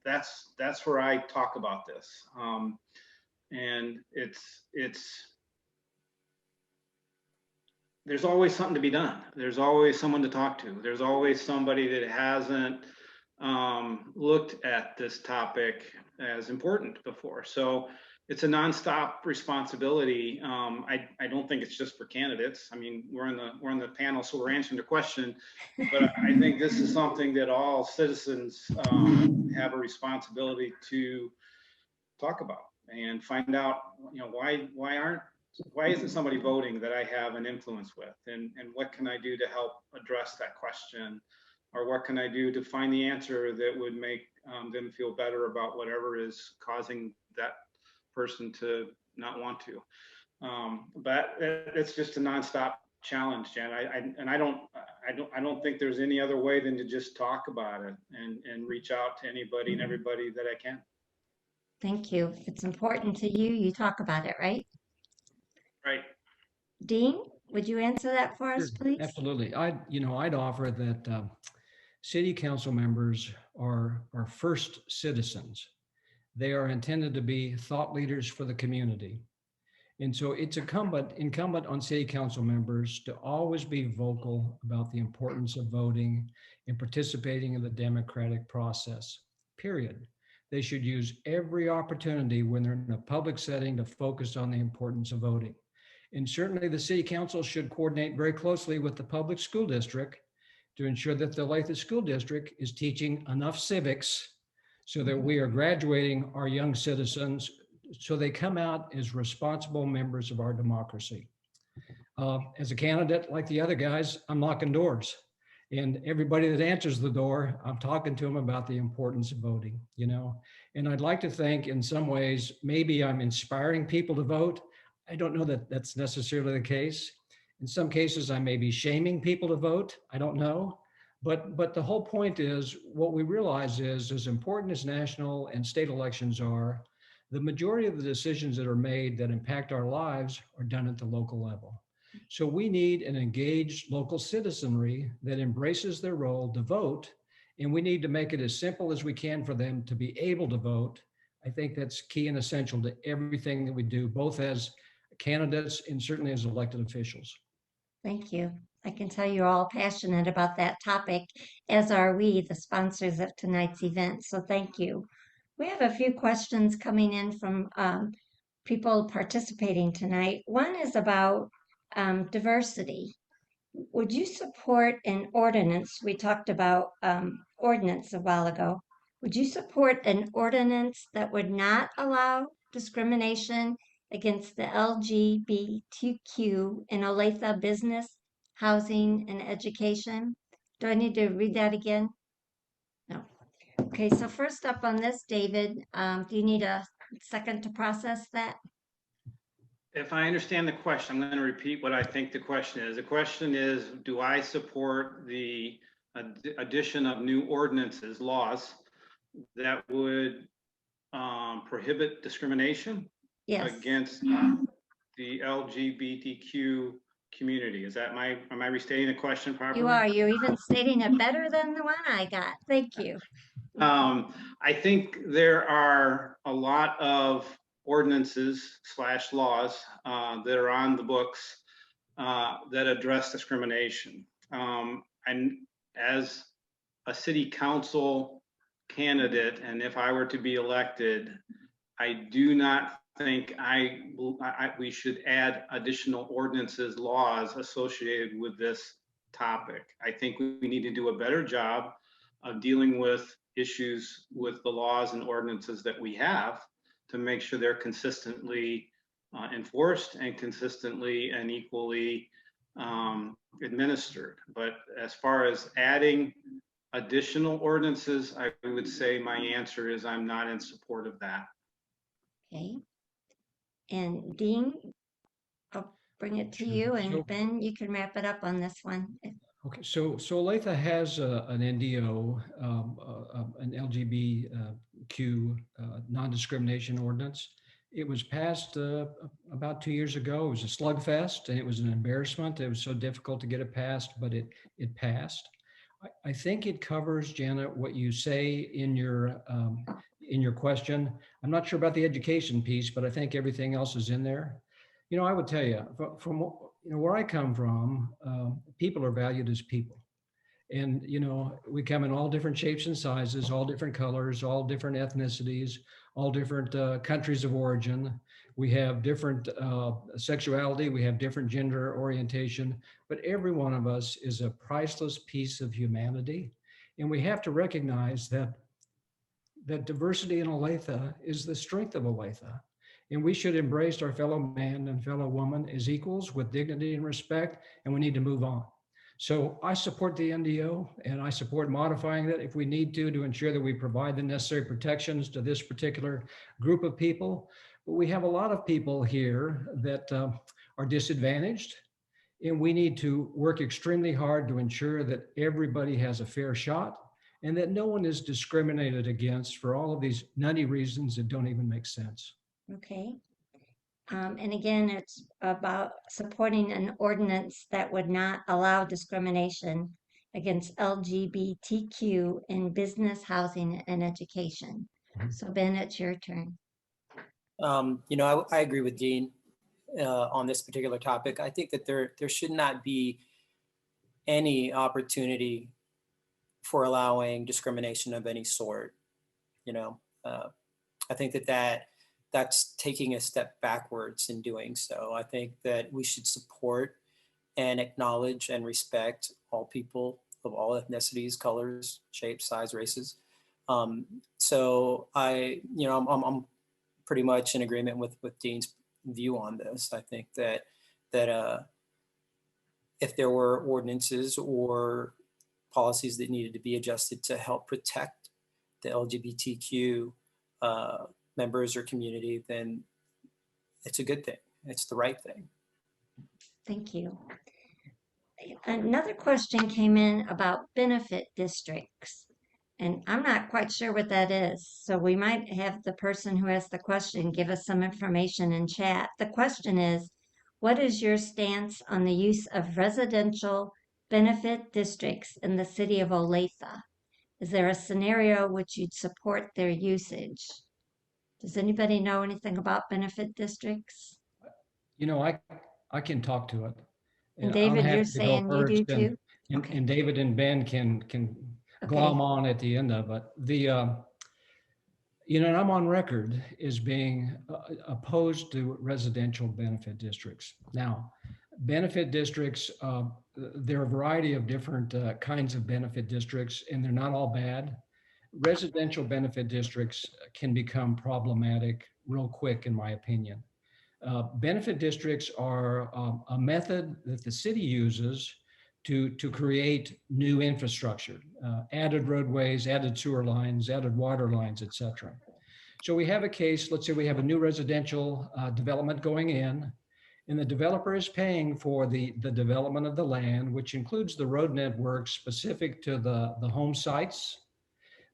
That's where I talk about this, and there's always something to be done. There's always someone to talk to. There's always somebody that hasn't looked at this topic as important before. So it's a nonstop responsibility. I don't think it's just for candidates. I mean, we're in the panel, so we're answering the question, but I think this is something that all citizens have a responsibility to talk about and find out, why isn't somebody voting that I have an influence with, and what can I do to help address that question, or what can I do to find the answer that would make them feel better about whatever is causing that person to not want to. But it's just a nonstop challenge, Jen. I don't think there's any other way than to just talk about it and reach out to anybody and everybody that I can. Thank you. If it's important to you, you talk about it, right? Right. Dean, would you answer that for us, Sure, please? absolutely. I'd offer that city council members are first citizens. They are intended to be thought leaders for the community. And so it's incumbent on city council members to always be vocal about the importance of voting and participating in the democratic process, period. They should use every opportunity when they're in a public setting to focus on the importance of voting. And certainly the city council should coordinate very closely with the public school district to ensure that the Olathe School District is teaching enough civics so that we are graduating our young citizens so they come out as responsible members of our democracy. As a candidate, like the other guys, I'm knocking doors. And everybody that answers the door, I'm talking to them about the importance of voting, And I'd like to think in some ways, maybe I'm inspiring people to vote. I don't know that that's necessarily the case. In some cases, I may be shaming people to vote. I don't know. But the whole point is, what we realize is, as important as national and state elections are, the majority of the decisions that are made that impact our lives are done at the local level. So we need an engaged local citizenry that embraces their role to vote, and we need to make it as simple as we can for them to be able to vote. I think that's key and essential to everything that we do, both as candidates and certainly as elected officials. Thank you. I can tell you're all passionate about that topic, as are we, the sponsors of tonight's event. So thank you. We have a few questions coming in from people participating tonight. One is about diversity. Would you support an ordinance? We talked about ordinance a while ago. Would you support an ordinance that would not allow discrimination against the LGBTQ in Olathe business housing, and education. Do I need to read that again? No. Okay, so first up on this, David, do you need a second to process that? If I understand the question, I'm going to repeat what I think the question is. The question is, do I support the addition of new ordinances, laws that would prohibit discrimination Yes. against the LGBTQ community? Am I restating the question properly? You are. You're even stating it better than the one I got. Thank you. I think there are a lot of ordinances / laws that are on the books that address discrimination. And as a city council candidate, and if I were to be elected, I do not think we should add additional ordinances, laws associated with this topic. I think we need to do a better job of dealing with issues with the laws and ordinances that we have to make sure they're consistently enforced and consistently and equally administered. But as far as adding additional ordinances, I would say my answer is I'm not in support of that. Okay. And Dean, I'll bring it to you, and So- Ben, you can wrap it up on this one. Okay, so Olathe has an NDO, an LGBTQ non-discrimination ordinance. It was passed about 2 years ago. It was a slugfest, and it was an embarrassment. It was so difficult to get it passed, but it passed. I think it covers, Janet, what you say in your question. I'm not sure about the education piece, but I think everything else is in there. You know, I would tell you, from where I come from, people are valued as people. And, you know, we come in all different shapes and sizes, all different colors, all different ethnicities, all different countries of origin. We have different sexuality, we have different gender orientation, but every one of us is a priceless piece of humanity. And we have to recognize that diversity in Olathe is the strength of Olathe. And we should embrace our fellow man and fellow woman as equals with dignity and respect, and we need to move on. So I support the NDO, and I support modifying it if we need to ensure that we provide the necessary protections to this particular group of people. But we have a lot of people here that are disadvantaged, and we need to work extremely hard to ensure that everybody has a fair shot and that no one is discriminated against for all of these nutty reasons that don't even make sense. Okay. And again, it's about supporting an ordinance that would not allow discrimination against LGBTQ in business, housing, and education. So Ben, it's your turn. You know, I agree with Dean on this particular topic. I think that there should not be any opportunity for allowing discrimination of any sort. You know, I think that's taking a step backwards in doing so. I think that we should support and acknowledge and respect all people of all ethnicities, colors, shapes, size, races. So I'm pretty much in agreement with Dean's view on this. I think that if there were ordinances or policies that needed to be adjusted to help protect the LGBTQ members or community, then it's a good thing. It's the right thing. Thank you. Another question came in about benefit districts, and I'm not quite sure what that is. So we might have the person who asked the question give us some information in chat. The question is, what is your stance on the use of residential benefit districts in the city of Olathe? Is there a scenario which you'd support their usage? Does anybody know anything about benefit districts? You know, I can talk to it. And I'm David, happy you're to go saying you do first, too? and Okay. and David and Ben can glom on at the end of it. You know, and I'm on record as being opposed to residential benefit districts. Now, benefit districts, there are a variety of different kinds of benefit districts, and they're not all bad. Residential benefit districts can become problematic real quick, in my opinion. Benefit districts are a method that the city uses to create new infrastructure, added roadways, added sewer lines, added water lines, et cetera. So we have a case, let's say we have a new residential development going in, and the developer is paying for the development of the land, which includes the road network specific to the home sites.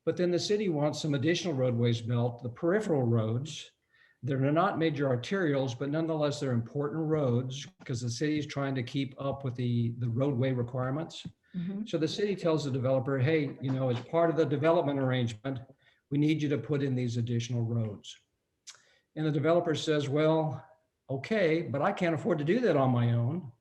But then the city wants some additional roadways built, the peripheral roads. They're not major arterials, but nonetheless, they're important roads because the city is trying to keep up with the roadway requirements. Mhm. So the city tells the developer, hey, as part of the development arrangement, we need you to put in these additional roads. And the developer says, well, okay, but I can't afford to do that on my own.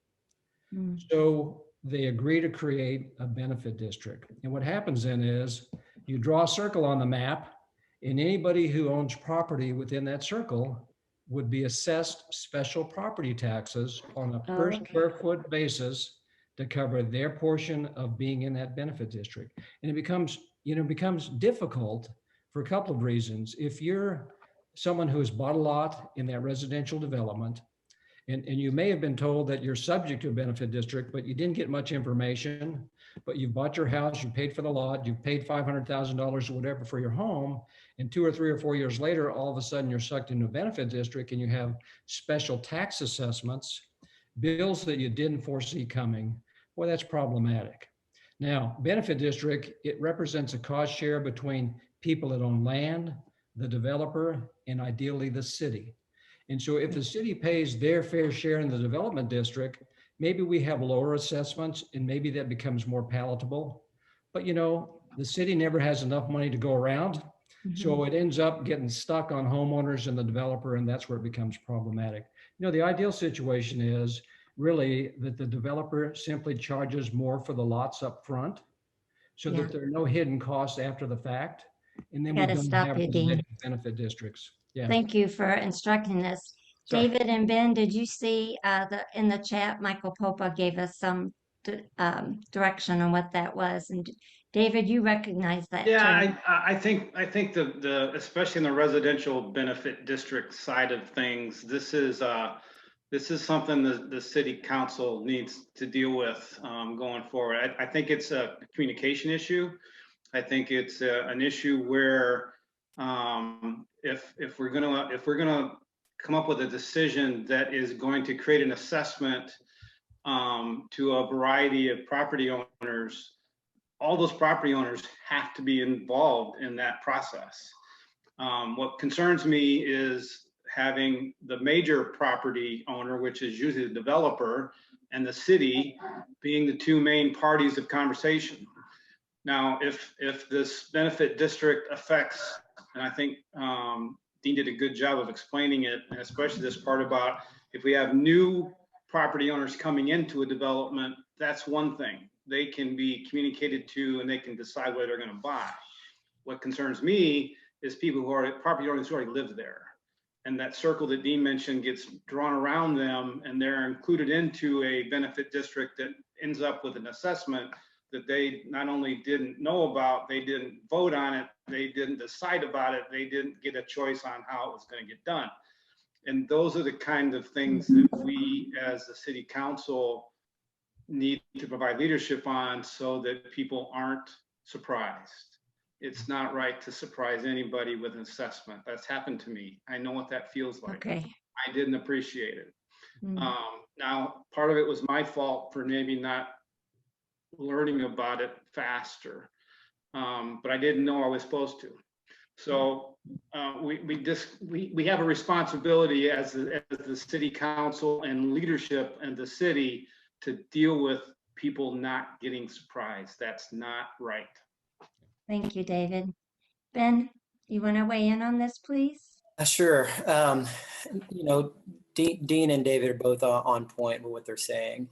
Mm. So they agree to create a benefit district. And what happens then is you draw a circle on the map, and anybody who owns property within that circle would be assessed special property taxes on a per Okay. square foot basis to cover their portion of being in that benefit district. And it becomes difficult for a couple of reasons. If you're someone who has bought a lot in that residential development, and you may have been told that you're subject to a benefit district, but you didn't get much information, but you bought your house, you paid for the lot, you've paid $500,000 or whatever for your home, and 2 or 3 or 4 years later, all of a sudden you're sucked into a benefit district and you have special tax assessments, bills that you didn't foresee coming. Well, that's problematic. Now, benefit district, it represents a cost share between people that own land, the developer, and ideally the city. And so if the city pays their fair share in the development district, maybe we have lower assessments and maybe that becomes more palatable. But the city never has enough money to go around. So it ends up getting stuck on homeowners and the developer, and that's where it becomes problematic. The ideal situation is really that the developer simply charges more for the lots up front so Yeah. that there are no hidden costs after the fact. And then we Gotta don't stop have you, Dean. residential benefit districts. Yeah. Thank you for instructing us. Sorry. David and Ben, did you see in the chat, Michael Popa gave us some direction on what that was. And David, you recognize that term. Yeah, I think the especially in the residential benefit district side of things, this is something that the city council needs to deal with going forward. I think it's a communication issue. I think it's an issue where if we're gonna come up with a decision that is going to create an assessment to a variety of property owners, all those property owners have to be involved in that process. What concerns me is having the major property owner, which is usually the developer, and the city being the two main parties of conversation. Now, if this benefit district affects, and I think Dean did a good job of explaining it, and especially this part about if we have new property owners coming into a development, that's one thing. They can be communicated to and they can decide whether they're going to buy. What concerns me is people who are property owners who already live there. And that circle that Dean mentioned gets drawn around them and they're included into a benefit district that ends up with an assessment that they not only didn't know about, they didn't vote on it, they didn't decide about it, they didn't get a choice on how it was going to get done. And those are the kind of things that we as the city council need to provide leadership on so that people aren't surprised. It's not right to surprise anybody with an assessment. That's happened to me. I know what that feels like. Okay. I didn't appreciate it. Mm. Now, part of it was my fault for maybe not learning about it faster, but I didn't know I was supposed to. So we have a responsibility as the city council and leadership and the city to deal with people not getting surprised. That's not right. Thank you, David. Ben, you want to weigh in on this, please? Sure. Dean and David are both on point with what they're saying.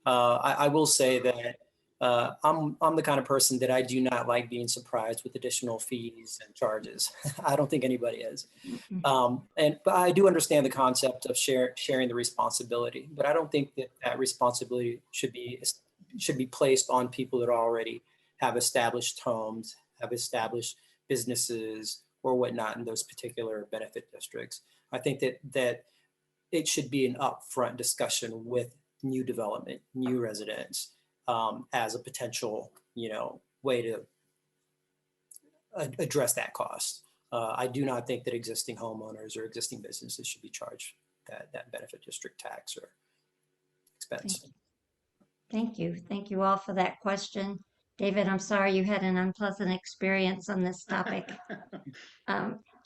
I will say that I'm the kind of person that I do not like being surprised with additional fees and charges. I don't think anybody is. But I do understand the concept of sharing the responsibility, but I don't think that responsibility should be placed on people that already have established homes, have established businesses or whatnot in those particular benefit districts. I think that it should be an upfront discussion with new development, new residents, as a potential, way to address that cost. I do not think that existing homeowners or existing businesses should be charged that benefit district tax or expense. Thank you. Thank you all for that question. David, I'm sorry you had an unpleasant experience on this topic.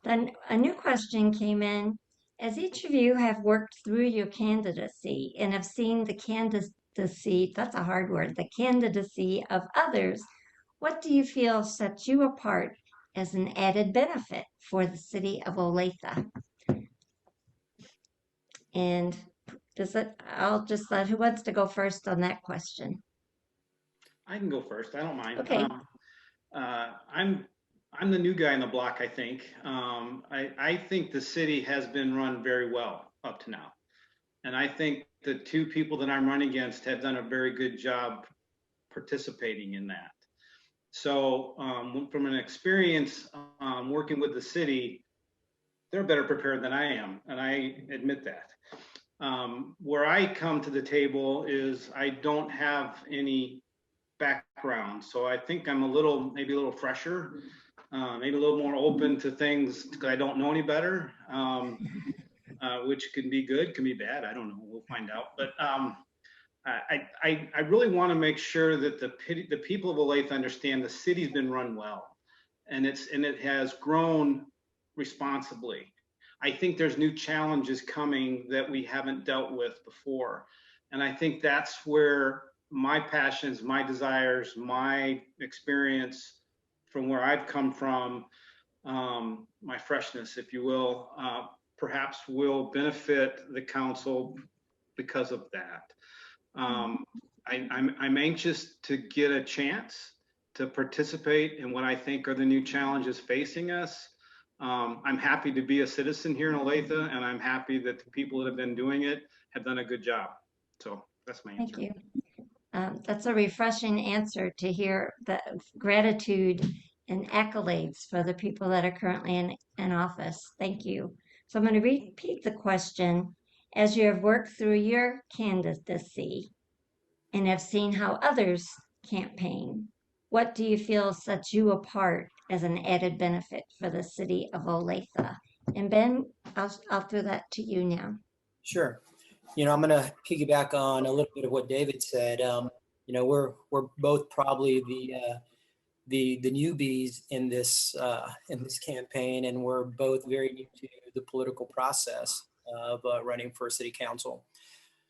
Then a new question came in. As each of you have worked through your candidacy and have seen the candidacy, that's a hard word, the candidacy of others, what do you feel sets you apart as an added benefit for the city of Olathe? And I'll just let, who wants to go first on that question? I can go first. I don't mind. Okay. I'm the new guy in the block, I think. I think the city has been run very well up to now. And I think the two people that I'm running against have done a very good job participating in that. So from an experience working with the city, they're better prepared than I am, and I admit that. Where I come to the table is I don't have any background, so I think I'm maybe a little fresher, maybe a little more open to things because I don't know any better, which can be good, can be bad. I don't know. We'll find out. But I really want to make sure that the people of Olathe understand the city's been run well, and it has grown responsibly. I think there's new challenges coming that we haven't dealt with before, and I think that's where my passions, my desires, my experience from where I've come from, my freshness, if you will, perhaps will benefit the council because of that. I'm anxious to get a chance to participate in what I think are the new challenges facing us. I'm happy to be a citizen here in Olathe, and I'm happy that the people that have been doing it have done a good job. So that's my answer. Thank you. That's a refreshing answer to hear the gratitude and accolades for the people that are currently in office. Thank you. So I'm going to repeat the question. As you have worked through your candidacy and have seen how others campaign, what do you feel sets you apart as an added benefit for the city of Olathe? And Ben, I'll throw that to you now. Sure. I'm going to piggyback on a little bit of what David said. We're both probably the newbies in this campaign, and we're both very new to the political process of running for city council.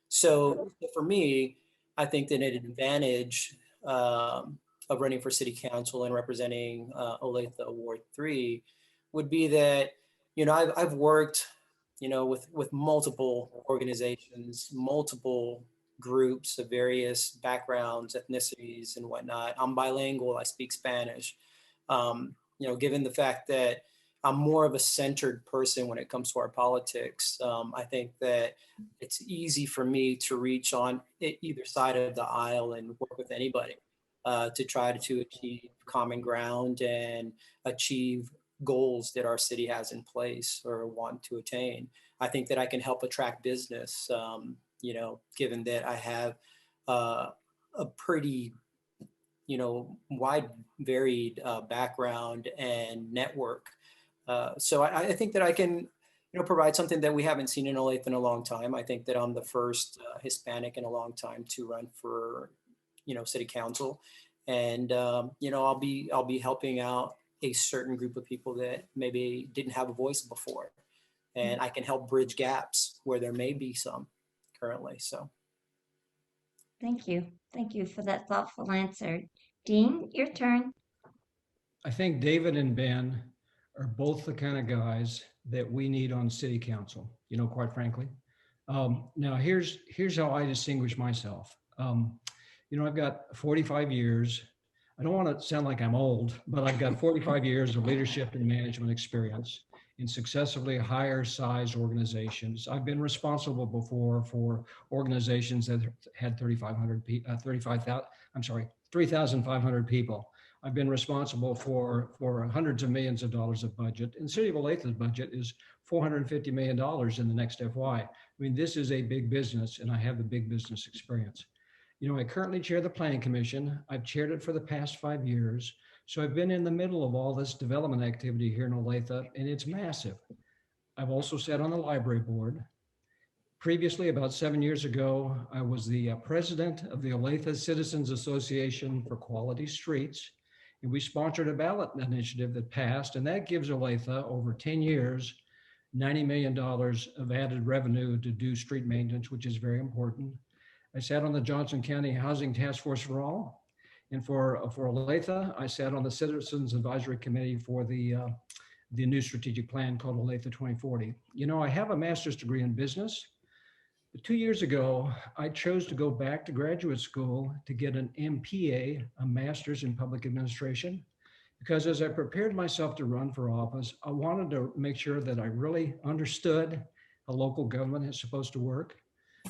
So for me, I think that an advantage of running for city council and representing Olathe Ward 3 would be that I've worked with multiple organizations, multiple groups of various backgrounds, ethnicities, and whatnot. I'm bilingual. I speak Spanish. Given the fact that I'm more of a centered person when it comes to our politics, I think that it's easy for me to reach on either side of the aisle and work with anybody to try to achieve common ground and achieve goals that our city has in place or want to attain. I think that I can help attract business, given that I have a pretty, wide, varied background and network. So I think that I can, provide something that we haven't seen in Olathe in a long time. I think that I'm the first Hispanic in a long time to run for, city council, and I'll be helping out a certain group of people that maybe didn't have a voice before, and I can help bridge gaps where there may be some currently. So Thank you for that thoughtful answer. Dean, your turn. I think David and Ben are both the kind of guys that we need on city council, quite frankly. Now here's how I distinguish myself. I've got 45 years. I don't want to sound like I'm old, but I've got 45 years of leadership and management experience in successively higher size organizations. I've been responsible before for organizations that had 3,500 people. I've been responsible for hundreds of millions of dollars of budget. And City of Olathe's budget is $450 million in the next FY. I mean, this is a big business, and I have the big business experience. You know, I currently chair the Planning Commission. I've chaired it for the past 5 years. So I've been in the middle of all this development activity here in Olathe, and it's massive. I've also sat on the library board. Previously, about 7 years ago, I was the president of the Olathe Citizens Association for Quality Streets. And we sponsored a ballot initiative that passed, and that gives Olathe over 10 years, $90 million of added revenue to do street maintenance, which is very important. I sat on the Johnson County Housing Task Force for All. And for Olathe, I sat on the Citizens Advisory Committee for the new strategic plan called Olathe 2040. You know, I have a master's degree in business. But 2 years ago, I chose to go back to graduate school to get an MPA, a master's in public administration, because as I prepared myself to run for office, I wanted to make sure that I really understood how local government is supposed to work.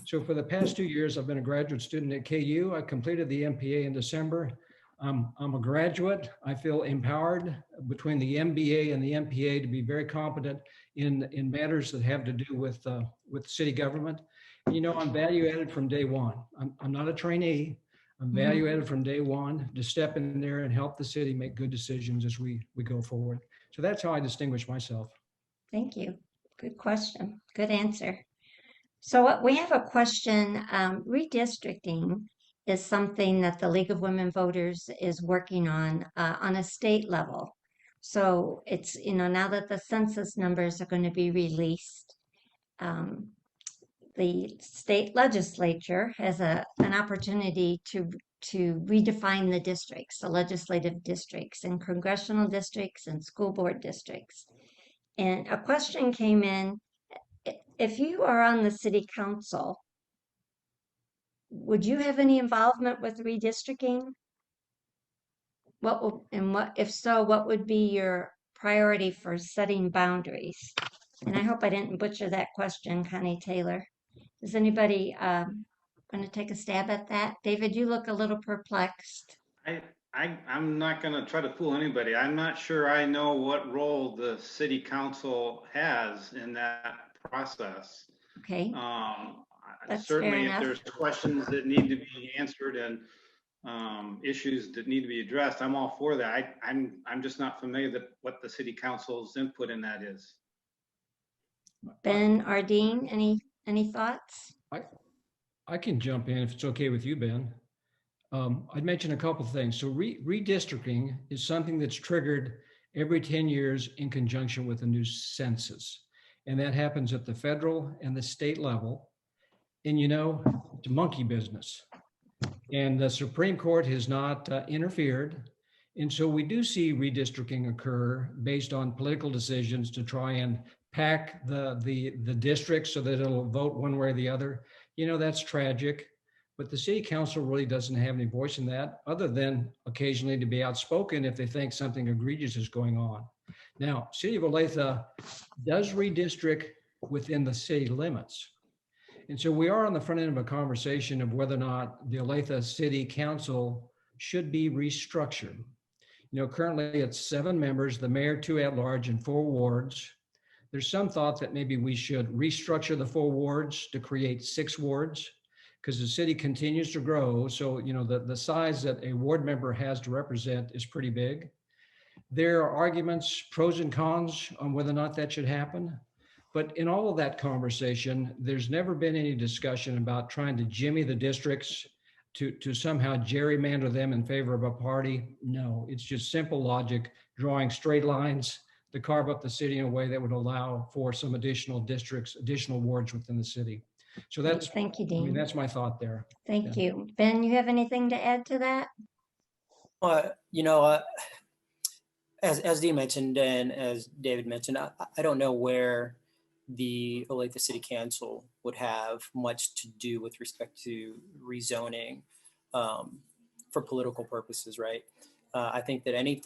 So for the past 2 years, I've been a graduate student at KU. I completed the MPA in December. I'm a graduate. I feel empowered between the MBA and the MPA to be very competent in matters that have to do with city government. You know, I'm value added from day one. I'm not a trainee. I'm value added from day one to step in there and help the city make good decisions as we go forward. So that's how I distinguish myself. Thank you. Good question. Good answer. So we have a question. Redistricting is something that the League of Women Voters is working on a state level. So it's, you know, now that the census numbers are going to be released, the state legislature has an opportunity to redefine the districts, the legislative districts and congressional districts and school board districts. And a question came in, if you are on the city council, would you have any involvement with redistricting? If so, what would be your priority for setting boundaries? And I hope I didn't butcher that question, Connie Taylor. Is anybody going to take a stab at that? David, you look a little perplexed. I'm not going to try to fool anybody. I'm not sure I know what role the city council has in that process. Okay. That's Certainly, fair if there's questions that need to be answered and issues that need to be addressed, I'm all for that. I'm just not familiar with what the city council's input in that is. Ben Ardeen, any thoughts? I can jump in if it's okay with you, Ben. I'd mention a couple of things. So redistricting is something that's triggered every 10 years in conjunction with a new census. And that happens at the federal and the state level. And you know, it's a monkey business. And the Supreme Court has not interfered. And so we do see redistricting occur based on political decisions to try and pack the districts so that it'll vote one way or the other. You know, that's tragic. But the city council really doesn't have any voice in that other than occasionally to be outspoken if they think something egregious is going on. Now, City of Olathe does redistrict within the city limits. And so we are on the front end of a conversation of whether or not the Olathe City Council should be restructured. You know, currently it's 7 members, the mayor, 2 at-large, and 4 wards. There's some thought that maybe we should restructure the 4 wards to create 6 wards, because the city continues to grow. So, you know, the size that a ward member has to represent is pretty big. There are arguments, pros and cons on whether or not that should happen. But in all of that conversation, there's never been any discussion about trying to jimmy the districts to somehow gerrymander them in favor of a party. No, it's just simple logic, drawing straight lines to carve up the city in a way that would allow for some additional districts, additional wards within the city. So that's, thank you, Dean. I mean, that's my thought there. Thank you. Ben, you have anything to add to that? You know, as Dean mentioned and as David mentioned, I don't know where the Olathe City Council would have much to do with respect to rezoning for political purposes, right? I think that any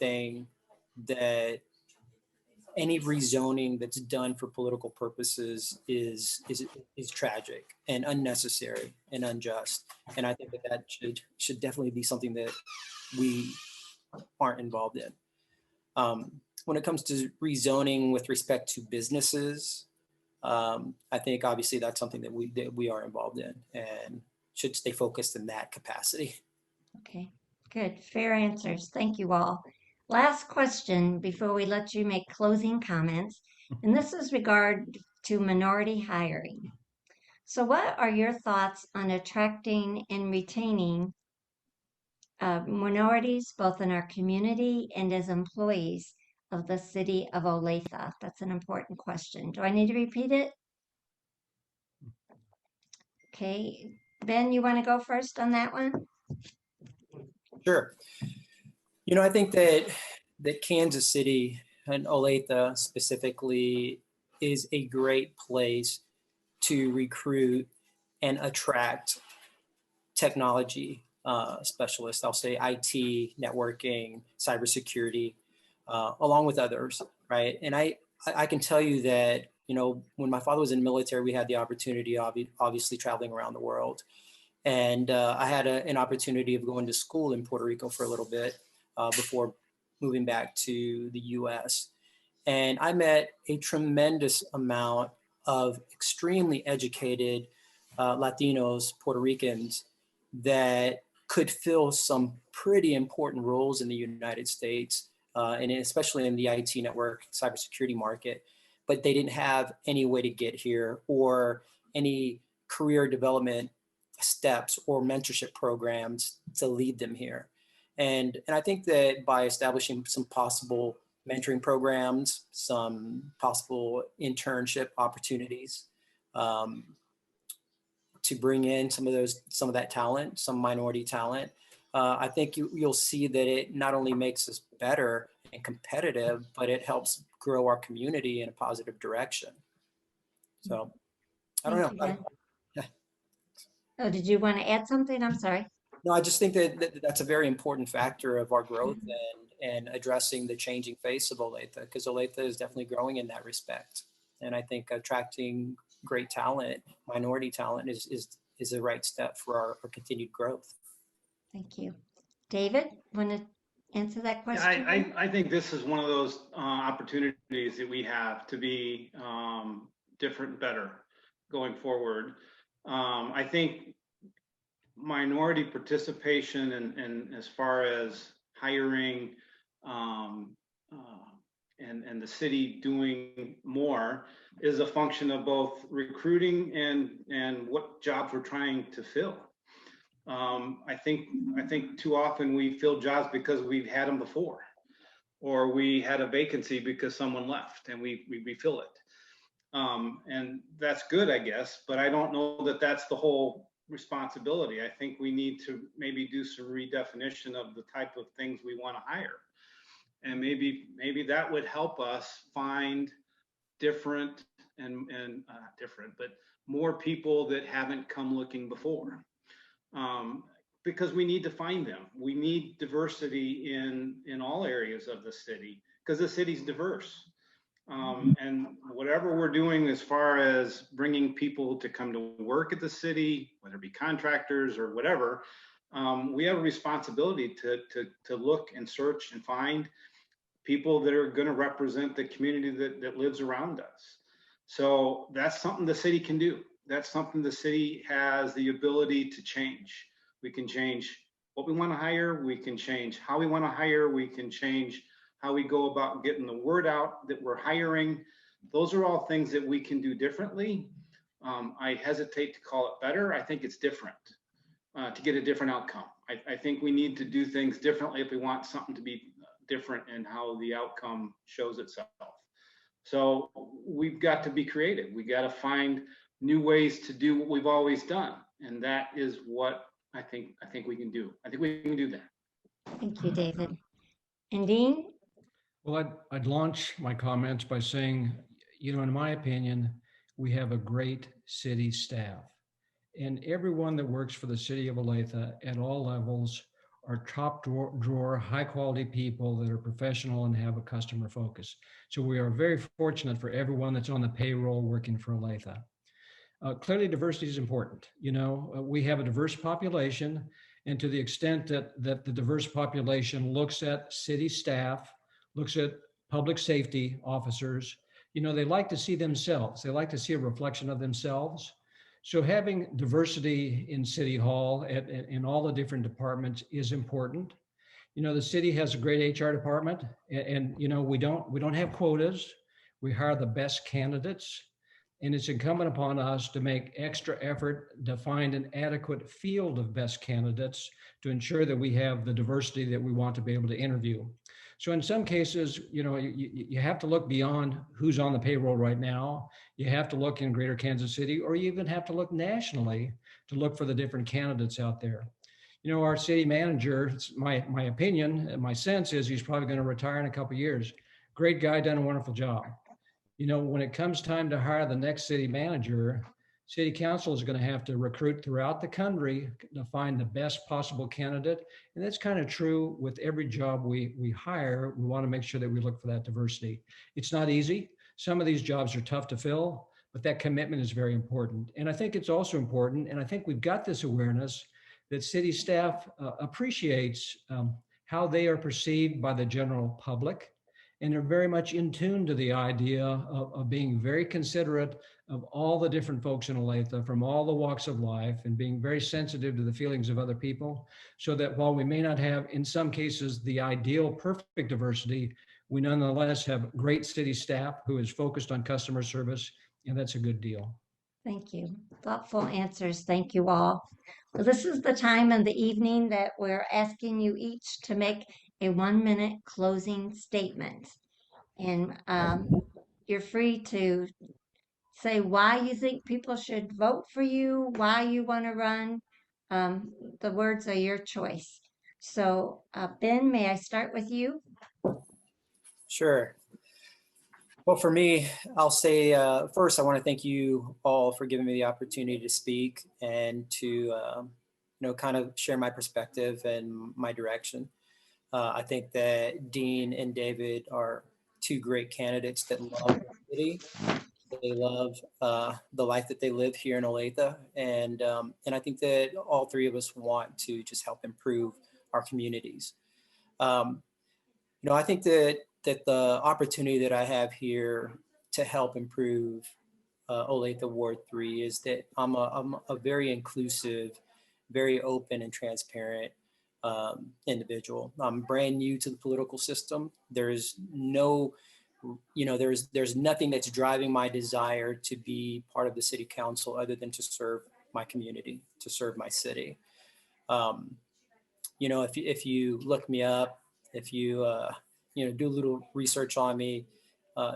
rezoning that's done for political purposes is tragic and unnecessary and unjust. And I think that should definitely be something that we aren't involved in. When it comes to rezoning with respect to businesses, I think obviously that's something that we are involved in, and should stay focused in that capacity. Okay, good. Fair answers. Thank you all. Last question before we let you make closing comments, and this is regard to minority hiring. So what are your thoughts on attracting and retaining minorities, both in our community and as employees of the city of Olathe? That's an important question. Do I need to repeat it? Okay, Ben, you want to go first on that one? Sure. I think that Kansas City and Olathe specifically is a great place to recruit and attract technology specialists. I'll say IT, networking, cybersecurity, along with others, right? And I can tell you that, when my father was in the military, we had the opportunity, obviously traveling around the world. And I had an opportunity of going to school in Puerto Rico for a little bit before moving back to the US. And I met a tremendous amount of extremely educated Latinos, Puerto Ricans that could fill some pretty important roles in the United States, and especially in the IT network, cybersecurity market, but they didn't have any way to get here or any career development steps or mentorship programs to lead them here. And I think that by establishing some possible mentoring programs, some possible internship opportunities, to bring in some of that talent, some minority talent, I think you'll see that it not only makes us better and competitive, but it helps grow our community in a positive direction. So I don't Thank know. you, Ben. Oh, did you want to add something? I'm sorry. No, I just think that that's a very important factor of our growth and addressing the changing face of Olathe, because Olathe is definitely growing in that respect. And I think attracting great talent, minority talent, is the right step for our continued growth. Thank you. David, want to answer that question? I think this is one of those opportunities that we have to be different and better going forward. I think minority participation and as far as hiring and the city doing more is a function of both recruiting and what jobs we're trying to fill. I think too often we fill jobs because we've had them before, or we had a vacancy because someone left and we refill it. And that's good, I guess, but I don't know that that's the whole responsibility. I think we need to maybe do some redefinition of the type of things we want to hire. And maybe that would help us find different but more people that haven't come looking before. Because we need to find them. We need diversity in all areas of the city because the city's diverse. And whatever we're doing as far as bringing people to come to work at the city, whether it be contractors or whatever, we have a responsibility to look and search and find people that are going to represent the community that lives around us. So that's something the city can do. That's something the city has the ability to change. We can change what we want to hire. We can change how we want to hire. We can change how we go about getting the word out that we're hiring. Those are all things that we can do differently. I hesitate to call it better. I think it's different to get a different outcome. I think we need to do things differently if we want something to be different in how the outcome shows itself. So we've got to be creative. We got to find new ways to do what we've always done. And that is what I think we can do. I think we can do that. Thank you, David. And Dean? Well, I'd launch my comments by saying, in my opinion, we have a great city staff. And everyone that works for the city of Olathe at all levels are top drawer, high quality people that are professional and have a customer focus. So we are very fortunate for everyone that's on the payroll working for Olathe. Clearly, diversity is important. We have a diverse population, and to the extent that the diverse population looks at city staff, looks at public safety officers, they like to see themselves. They like to see a reflection of themselves. So having diversity in City Hall in all the different departments is important. You know, the city has a great HR department, and you know, we don't have quotas. We hire the best candidates, and it's incumbent upon us to make extra effort to find an adequate field of best candidates to ensure that we have the diversity that we want to be able to interview. So in some cases, you know, you have to look beyond who's on the payroll right now. You have to look in Greater Kansas City, or you even have to look nationally to look for the different candidates out there. You know, our city manager, it's my opinion, and my sense is he's probably going to retire in a couple of years. Great guy, done a wonderful job. You know, when it comes time to hire the next city manager, city council is going to have to recruit throughout the country to find the best possible candidate. And that's kind of true with every job we hire. We want to make sure that we look for that diversity. It's not easy. Some of these jobs are tough to fill, but that commitment is very important. And I think it's also important, and I think we've got this awareness that city staff appreciates how they are perceived by the general public. And they're very much in tune to the idea of being very considerate of all the different folks in Olathe from all the walks of life, and being very sensitive to the feelings of other people, so that while we may not have, in some cases, the ideal perfect diversity, we nonetheless have great city staff who is focused on customer service, and that's a good deal. Thank you. Thoughtful answers. Thank you all. Well, this is the time in the evening that we're asking you each to make a 1-minute closing statement. And you're free to say why you think people should vote for you, why you want to run. The words are your choice. So, Ben, may I start with you? Sure. Well, for me, I'll say first, I want to thank you all for giving me the opportunity to speak and to, kind of share my perspective and my direction. I think that Dean and David are two great candidates that love the city. They love the life that they live here in Olathe, and I think that all three of us want to just help improve our communities. I think that the opportunity that I have here to help improve Olathe Ward 3 is that I'm a very inclusive, very open and transparent individual. I'm brand new to the political system. There's no, there's nothing that's driving my desire to be part of the city council other than to serve my community, to serve my city. If you look me up, if you do a little research on me,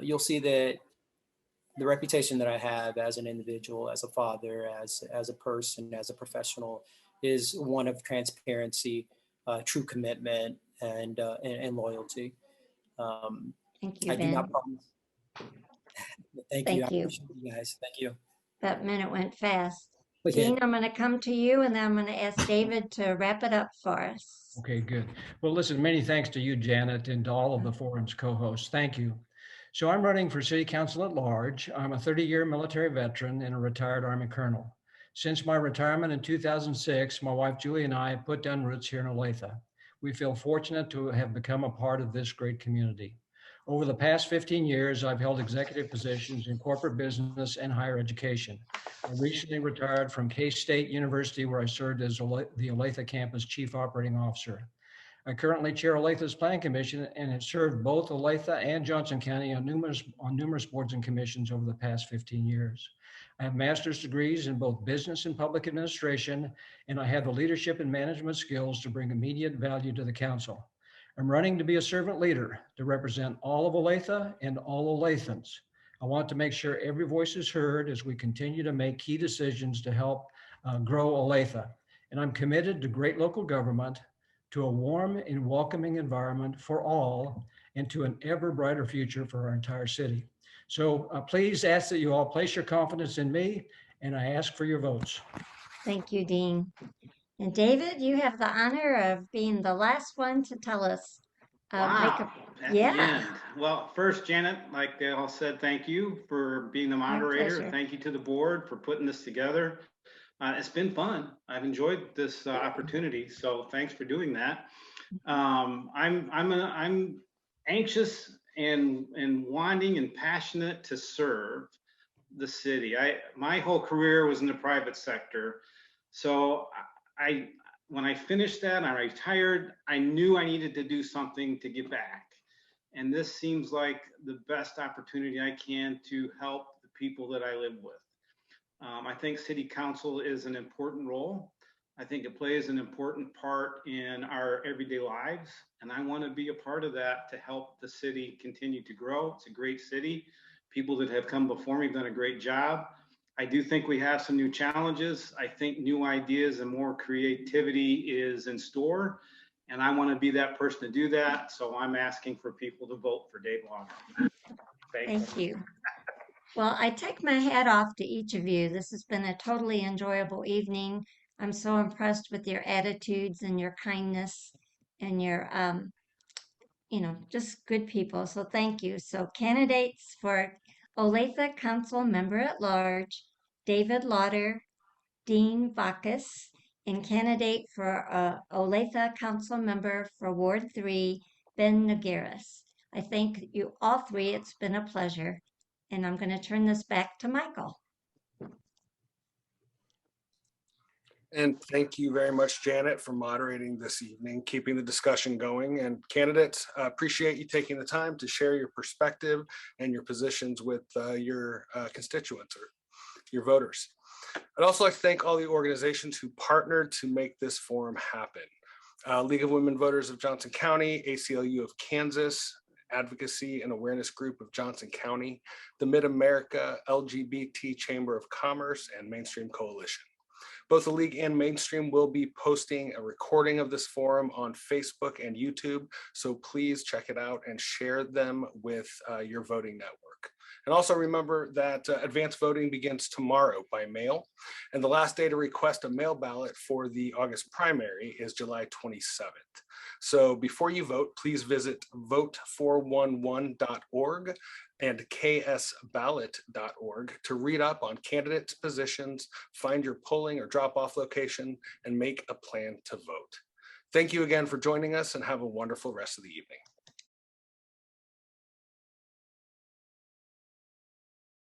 you'll see that the reputation that I have as an individual, as a father, as a person, as a professional, is one of transparency, true commitment, and loyalty. Thank you, I do Ben. not promise. Thank you. Thank I you. appreciate you guys. Thank you. That minute went fast. But yeah. Dean, I'm going to come to you, and then I'm going to ask David to wrap it up for us. Okay, good. Well, listen, many thanks to you, Janet, and to all of the forum's co-hosts. Thank you. So I'm running for city council at large. I'm a 30-year military veteran and a retired Army colonel. Since my retirement in 2006, my wife Julie and I put down roots here in Olathe. We feel fortunate to have become a part of this great community. Over the past 15 years, I've held executive positions in corporate business and higher education. I recently retired from K-State University, where I served as the Olathe campus chief operating officer. I currently chair Olathe's Planning Commission and have served both Olathe and Johnson County on numerous boards and commissions over the past 15 years. I have master's degrees in both business and public administration, and I have the leadership and management skills to bring immediate value to the council. I'm running to be a servant leader to represent all of Olathe and all Olathans. I want to make sure every voice is heard as we continue to make key decisions to help grow Olathe. And I'm committed to great local government, to a warm and welcoming environment for all, and to an ever brighter future for our entire city. So please ask that you all place your confidence in me, and I ask for your votes. Thank you, Dean. And David, you have the honor of being the last one to tell us. Wow, at the yeah. end. Well, first, Janet, like they all said, thank you for being the moderator. pleasure. Thank you to the board for putting this together. It's been fun. I've enjoyed this opportunity, so thanks for doing that. I'm anxious and wanting and passionate to serve. the city. My whole career was in the private sector. So when I finished that and I retired, I knew I needed to do something to give back. And this seems like the best opportunity I can to help the people that I live with. I think city council is an important role. I think it plays an important part in our everyday lives. And I want to be a part of that to help the city continue to grow. It's a great city. People that have come before me have done a great job. I do think we have some new challenges. I think new ideas and more creativity is in store. And I want to be that person to do that. So I'm asking for people to vote for Dave Long. Thank you. Well, I take my hat off to each of you. This has been a totally enjoyable evening. I'm so impressed with your attitudes and your kindness and your, just good people. So thank you. So candidates for Olathe Council Member at Large, David Lauder, Dean Bacchus, and candidate for Olathe Council Member for Ward 3, Ben Nogueras. I thank you all three. It's been a pleasure. And I'm going to turn this back to Michael. And thank you very much, Janet, for moderating this evening, keeping the discussion going. And candidates, appreciate you taking the time to share your perspective and your positions with your constituents or your voters. I'd also like to thank all the organizations who partnered to make this forum happen. League of Women Voters of Johnson County, ACLU of Kansas, Advocacy and Awareness Group of Johnson County, the Mid-America LGBT Chamber of Commerce, and Mainstream Coalition. Both the League and Mainstream will be posting a recording of this forum on Facebook and YouTube, so please check it out and share them with your voting network. And also remember that advanced voting begins tomorrow by mail, and the last day to request a mail ballot for the August primary is July 27th. So before you vote, please visit vote411.org and ksballot.org to read up on candidates' positions, find your polling or drop-off location, and make a plan to vote. Thank you again for joining us, and have a wonderful rest of the evening.